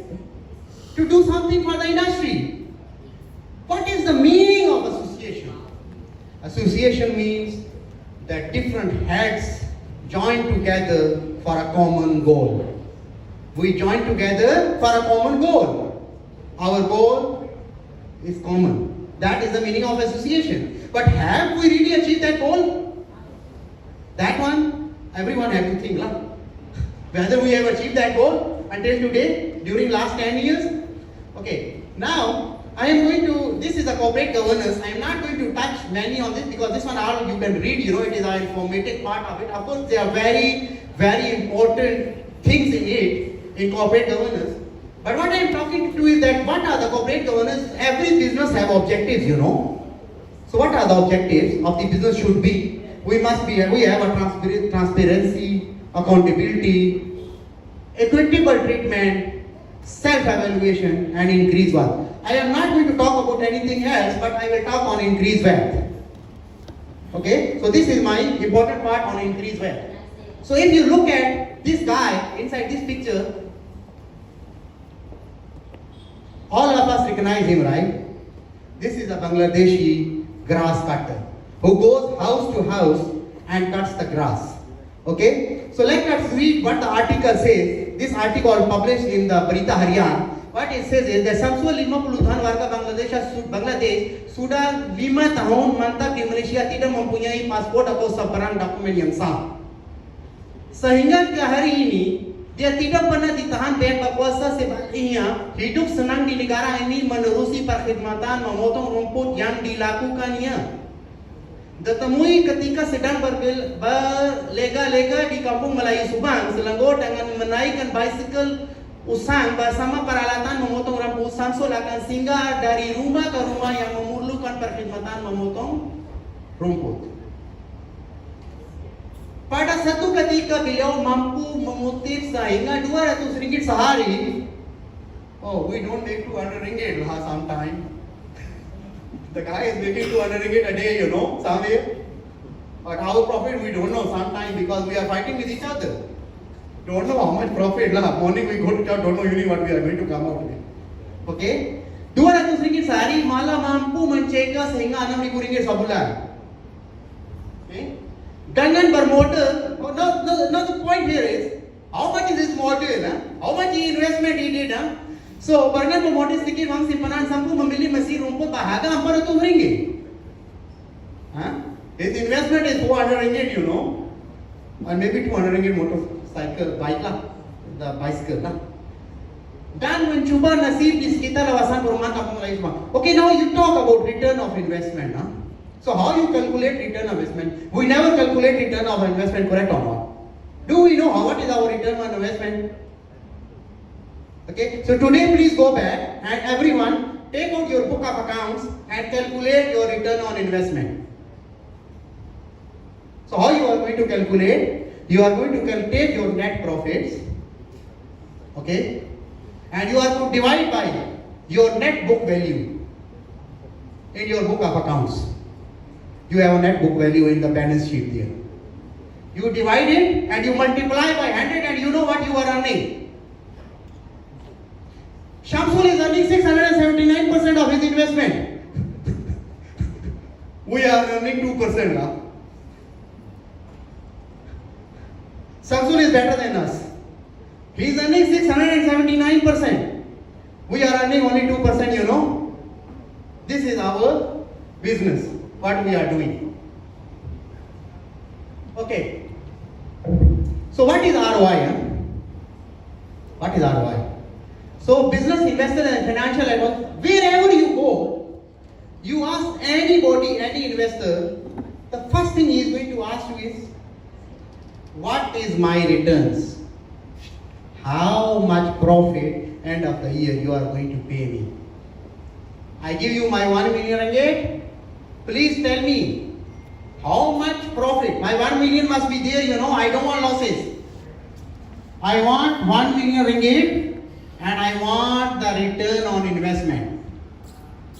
to do something for the industry. What is the meaning of association? Association means that different heads join together for a common goal. We join together for a common goal. Our goal is common. That is the meaning of association. But have we really achieved that goal? That one, everyone has to think. Whether we have achieved that goal until today, during last 10 years. Okay, now I am going to, this is a corporate governance. I am not going to touch many on this because this one all you can read, it is an informative part of it. Of course, there are very, very important things in it, in corporate governance. But what I am talking to is that what are the corporate governance? Every business have objectives, So what are the objectives of the business should be? We have a transparency, accountability, equitable treatment, self-evaluation and increased wealth. I am not going to talk about anything else, but I will talk on increased wealth. Okay, so this is my important part on increased wealth. So if you look at this guy inside this picture, all of us recognize him, right? This is a Bangladeshi grass cutter who goes house to house and cuts the grass. Okay, so let us read what the article says. This article published in the Berita Harian. What it says is that Samsul 50 warga Bangladesh sudah 5 tahun mantap di Malaysia tidak mempunyai paspor atau sebarang dokumen yang sah. Sehingga ke hari ini dia tidak pernah ditahan pihak berkuasa sebaliknya hidup senang di negara ini menerusi perkhidmatan memotong rumput yang dilakukannya. Ditemui ketika sedang berlega-lega di Kampung Melayu Subang, Selangor dengan menaikkan bicycle usang bersama peralatan memotong rumput. Samsul akan singgah dari rumah ke rumah yang memerlukan perkhidmatan memotong rumput. Pada satu ketika beliau mampu memutip sehingga 200 ringgit sehari. Oh, we don't make 200 ringgit sometime. The guy is making 200 ringgit a day, somewhere. But how profit we don't know sometimes because we are fighting with each other. Don't know how much profit. Morning we go to church, don't know really what we are going to come out with. Okay? 200 ringgit sehari malah mampu mencegah sehingga 6,000 ringgit sebulan. Okay? Dengan bermodal, now the point here is, how much is this model? How much investment he did? So, dengan bermodal sedikit wang simpanan mampu membeli mesin rumput bahagia 400 ringgit. His investment is 400 ringgit, and maybe 200 ringgit motorcycle, bike the bicycle Dan mencuba nasib di sekitar kawasan perumahan Kampung Melayu Subang. Okay, now you talk about return of investment. So how you calculate return of investment? We never calculate return of investment, correct or not? Do we know what is our return on investment? Okay, so today please go back and everyone take out your book of accounts and calculate your return on investment. So how you are going to calculate? You are going to take your net profits, okay, and you are to divide by your net book value. in your book of accounts. You have a net book value in the balance sheet there. You divide it and you multiply by 100 and you know what you are earning. Shamsul is earning 679% of his investment. We are earning 2% now. Shamsul is better than us. He is earning 679%. We are earning only 2%, you know. This is our business, what we are doing. Okay. So what is ROI? What is ROI? So business investor and financial advisor, wherever you go, you ask anybody, any investor, the first thing he is going to ask you is, what is my returns? How much profit end of the year you are going to pay me? I give you my 1 million ringgit. Please tell me how much profit. My 1 million must be there, you know. I don't want losses. I want 1 million ringgit and I want the return on investment.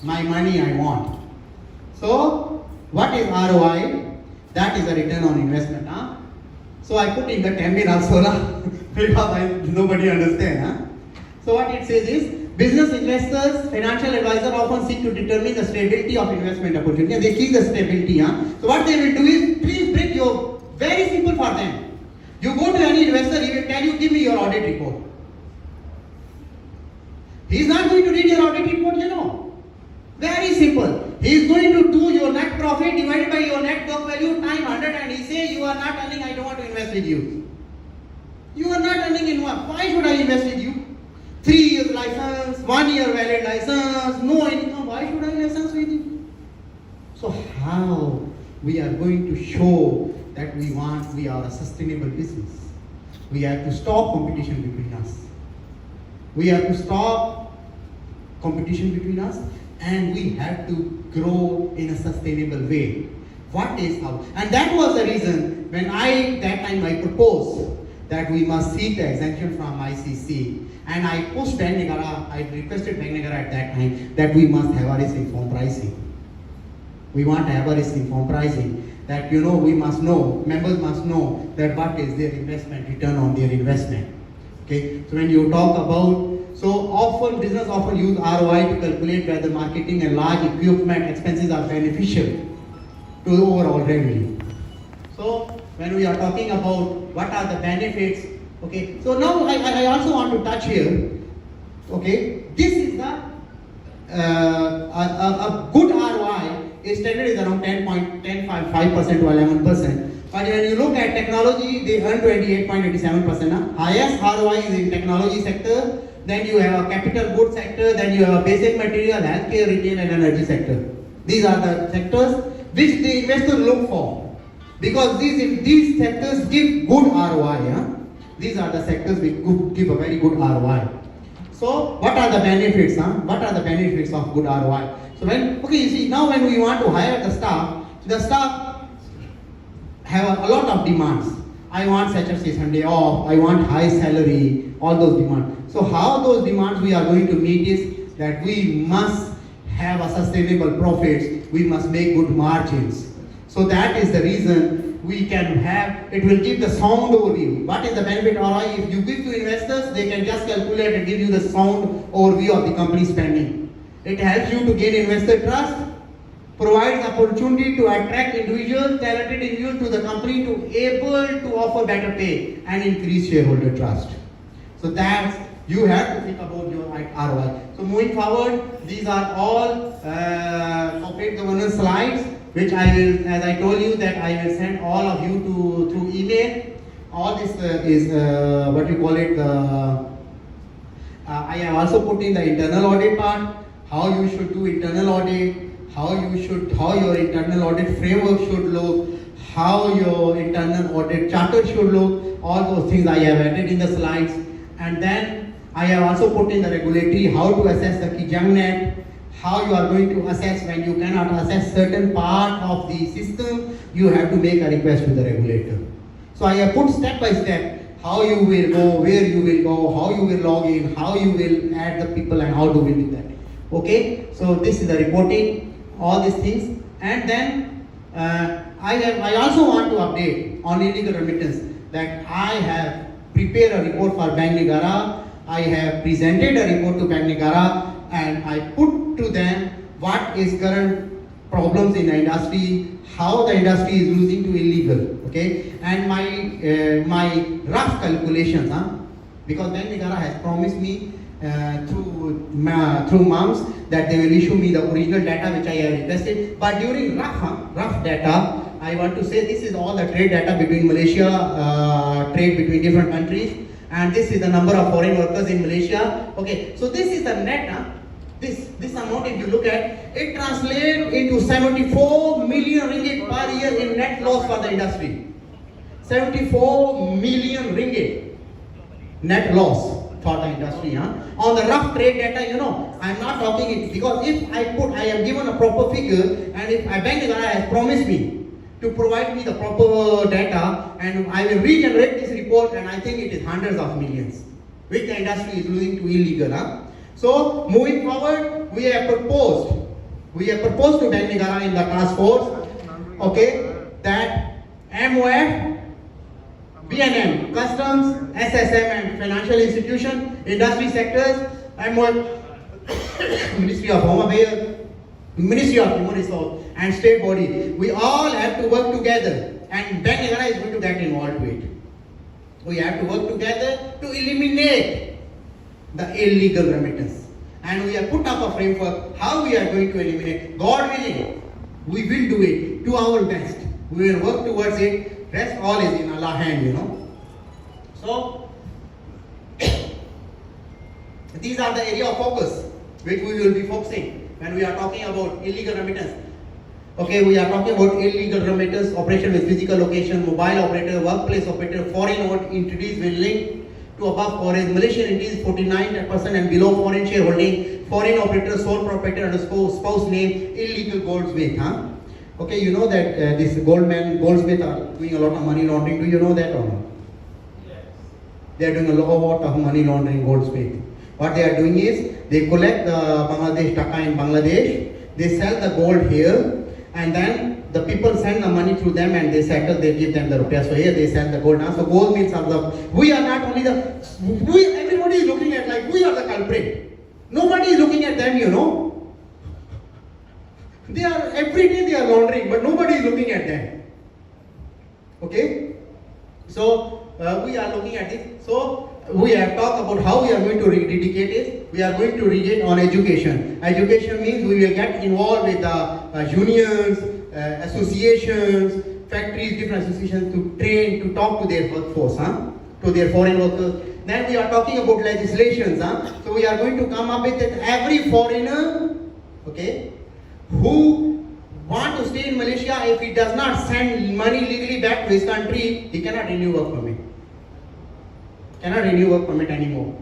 My money I want. So, what is ROI? That is the return on investment. Huh? So I put in the Tamil also because nobody understands. So what it says is, business investors, financial advisors often seek to determine the stability of investment opportunity. And they keep the stability. So what they will do is, please break your, very simple for them. You go to any investor, he will tell you, give me your audit report. He is not going to read your audit report, you know. Very simple. He is going to do your net profit divided by your net book value time 100 and he say, you are not earning, I don't want to invest with you. You are not earning in what? Why should I invest with you? 3 years license, 1 year valid license, no income, why should I license with you? So how we are going to show that we are a sustainable business? We have to stop competition between us. We have to stop competition between us and we have to grow in a sustainable way. What is our, and that was the reason when that time I proposed that we must seek the exemption from ICC. And I pushed Bank Negara, I requested Bank Negara at that time that we must have a risk-informed pricing. We want to have a risk-informed pricing. That, you know, we must know, members must know that what is their investment, return on their investment. Okay, so when you talk about, so often, business often use ROI to calculate whether marketing and large equipment expenses are beneficial to the overall revenue. So when we are talking about what are the benefits, okay, so now I also want to touch here, okay, this is the, a good ROI is standard is around 10.5% to 11%. But when you look at technology, they earn 28.87%. Highest ROI is in technology sector, then you have a capital goods sector, then you have a basic material, healthcare, retail and energy sector. These are the sectors which the investor look for. Because these sectors give good ROI. Yeah? These are the sectors which give a very good ROI. So what are the benefits? What are the benefits of good ROI? So when, okay, you see, now when we want to hire the staff have a lot of demands. I want Saturday, Sunday off, I want high salary, all those demands. So how those demands we are going to meet is that we must have a sustainable profits, we must make good margins. So that is the reason we can have, it will give the sound overview. What is the benefit ROI? If you give to investors, they can just calculate and give you the sound overview of the company spending. It helps you to gain investor trust, provides opportunity to attract individuals, talented individuals to the company to able to offer better pay and increase shareholder trust. So that's, you have to think about your ROI. So moving forward, these are all corporate governance slides, which I will, as I told you, that I will send all of you through email. All this is what you call it. I have also put in the internal audit part, how you should do internal audit, how your internal audit framework should look, how your internal audit charter should look. All those things I have added in the slides. And then I have also put in the regulatory, how to assess the Kijang net, how you are going to assess when you cannot assess certain part of the system, you have to make a request to the regulator. So I have put step by step how you will go, where you will go, how you will log in, how you will add the people and how do we do that. Okay, so this is the reporting. all these things. And then I also want to update on illegal remittance that I have prepared a report for Bank Negara. I have presented a report to Bank Negara and I put to them what is current problems in the industry, how the industry is losing to illegal, okay? And my rough calculations, because Bank Negara has promised me through MAMSB that they will issue me the original data which I have requested. But during rough data, I want to say this is all the trade data between Malaysia, trade between different countries, and this is the number of foreign workers in Malaysia. Okay, so this is the net. This amount, if you look at, it translates into 74 million ringgit per year in net loss for the industry. 74 million ringgit net loss for the industry. On the rough trade data, you know, I'm not talking it because if I am given a proper figure, and if Bank Negara has promised me to provide me the proper data, and I will regenerate this report, and I think it is hundreds of millions which the industry is losing to illegal. So moving forward, we have proposed to Bank Negara in the task force, okay, that MOF, BNM, customs, SSM and financial institution, industry sectors, MOF, Ministry of Home Affairs, Ministry of Human Resource and state body, we all have to work together, and Bank Negara is going to get involved with it. We have to work together to eliminate the illegal remittance, and we have put up a framework how we are going to eliminate. God willing, we will do it to our best. We will work towards it. Rest all is in Allah's hand, you know. So these are the area of focus which we will be focusing when we are talking about illegal remittance. Okay, we are talking about illegal remittance, operation with physical location, mobile operator, workplace operator, foreign note entities will link to above foreign, Malaysian entities 49% and below foreign shareholding, foreign operator, sole proprietor and spouse name, illegal goldsmith. Okay, you know that this goldsmith are doing a lot of money laundering. Do you know that or not? Yes. They are doing a lot of money laundering, goldsmith. What they are doing is, they collect the Bangladesh taka in Bangladesh, they sell the gold here, and then the people send the money through them and they settle, they give them the rupiah. So here they sell the gold. So gold means we are not only everybody is looking at like we are the culprit. Nobody is looking at them, you know. They are, every day they are laundering, but nobody is looking at them. Okay? So we are looking at it. So we have talked about how we are going to eradicate it. We are going to eradicate on education. Education means we will get involved with the unions, associations, factories, different associations to train, to talk to their workforce, to their foreign workers. Then we are talking about legislations. So we are going to come up with that every foreigner, okay, who want to stay in Malaysia, if he does not send money legally back to his country, he cannot renew work permit. Cannot renew work permit anymore.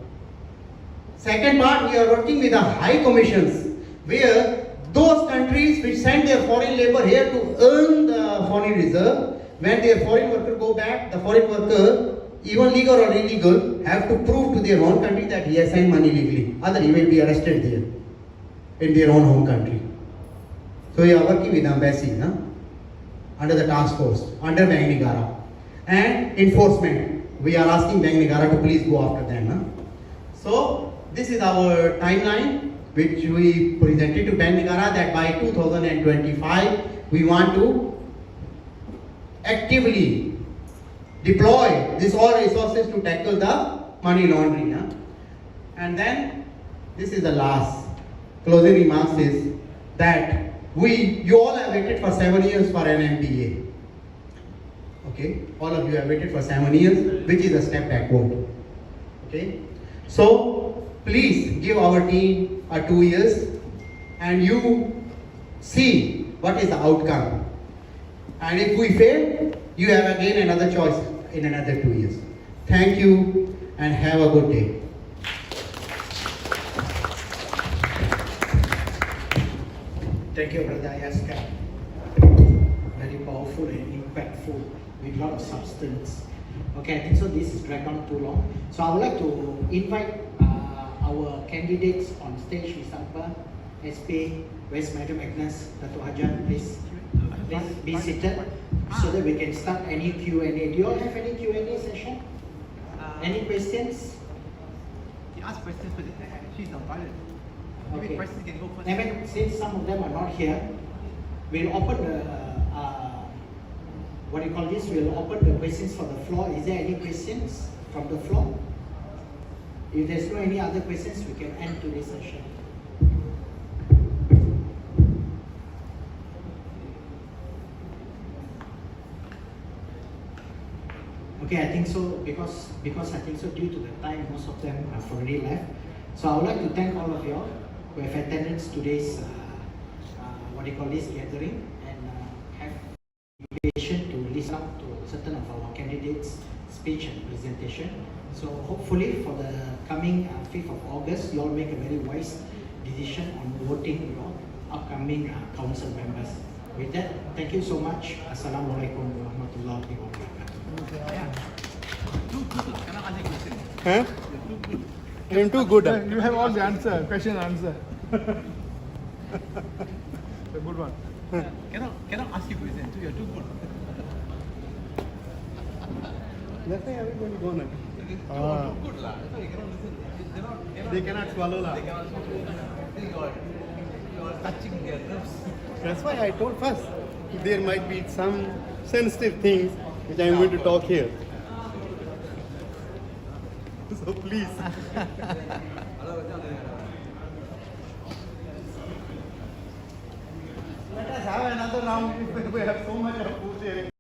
Second part, we are working with the high commissions, where those countries which send their foreign labor here to earn the foreign reserve, when their foreign worker go back, the foreign worker, even legal or illegal, have to prove to their own country that he has sent money legally. Otherwise, he will be arrested there, in their own home country. So we are working with the embassy, under the task force, under Bank Negara. And enforcement, we are asking Bank Negara to please go after them. So this is our timeline, which we presented to Bank Negara, that by 2025, we want to actively deploy this all resources to tackle the money laundering. And then, this is the last closing remarks is that you all have waited for 7 years for an MPA. Okay, all of you have waited for 7 years, which is a step backward. Okay, so please give our team 2 years and you see what is the outcome. And if we fail, you have again another choice in another 2 years. Thank you and have a good day. Thank you, Brother Ayaska. Very powerful and impactful with a lot of substance. Okay, I think so this is dragged on too long. So I would like to invite our candidates on stage, Mr. Akbar SP, where's Madam Agnes, Dato' Hajan, please be seated so that we can start any Q&A. Do you all have any Q&A session? Any questions? He asked questions, but she's on pilot. Maybe Okay. questions can go first. I mean, since some of them are not here, we'll open the, what do you call this? We'll open the questions for the floor. Is there any questions from the floor? If there's no any other questions, we can end today's session. Okay, I think so because I think so due to the time, most of them have already left. So I would like to thank all of you all who have attended today's what do you call this gathering and have been patient to listen up to certain of our candidates' speech and presentation. So hopefully for the coming 5th of August, you all make a very wise decision on voting your upcoming council members. With that, thank you so much. Assalamualaikum warahmatullahi wabarakatuh. Can I ask you a question? Huh? You're I'm too good. You have all the answer, question and answer. A good one. Cannot ask you a question. You're too good. That's why everybody go now. Too good lah. That's why you cannot listen. They cannot swallow lah. They cannot swallow. You're touching their nerves. That's why I told first, there might be some sensitive things which I am going to talk here. So please. Let us have another round if we have so much of food sharing.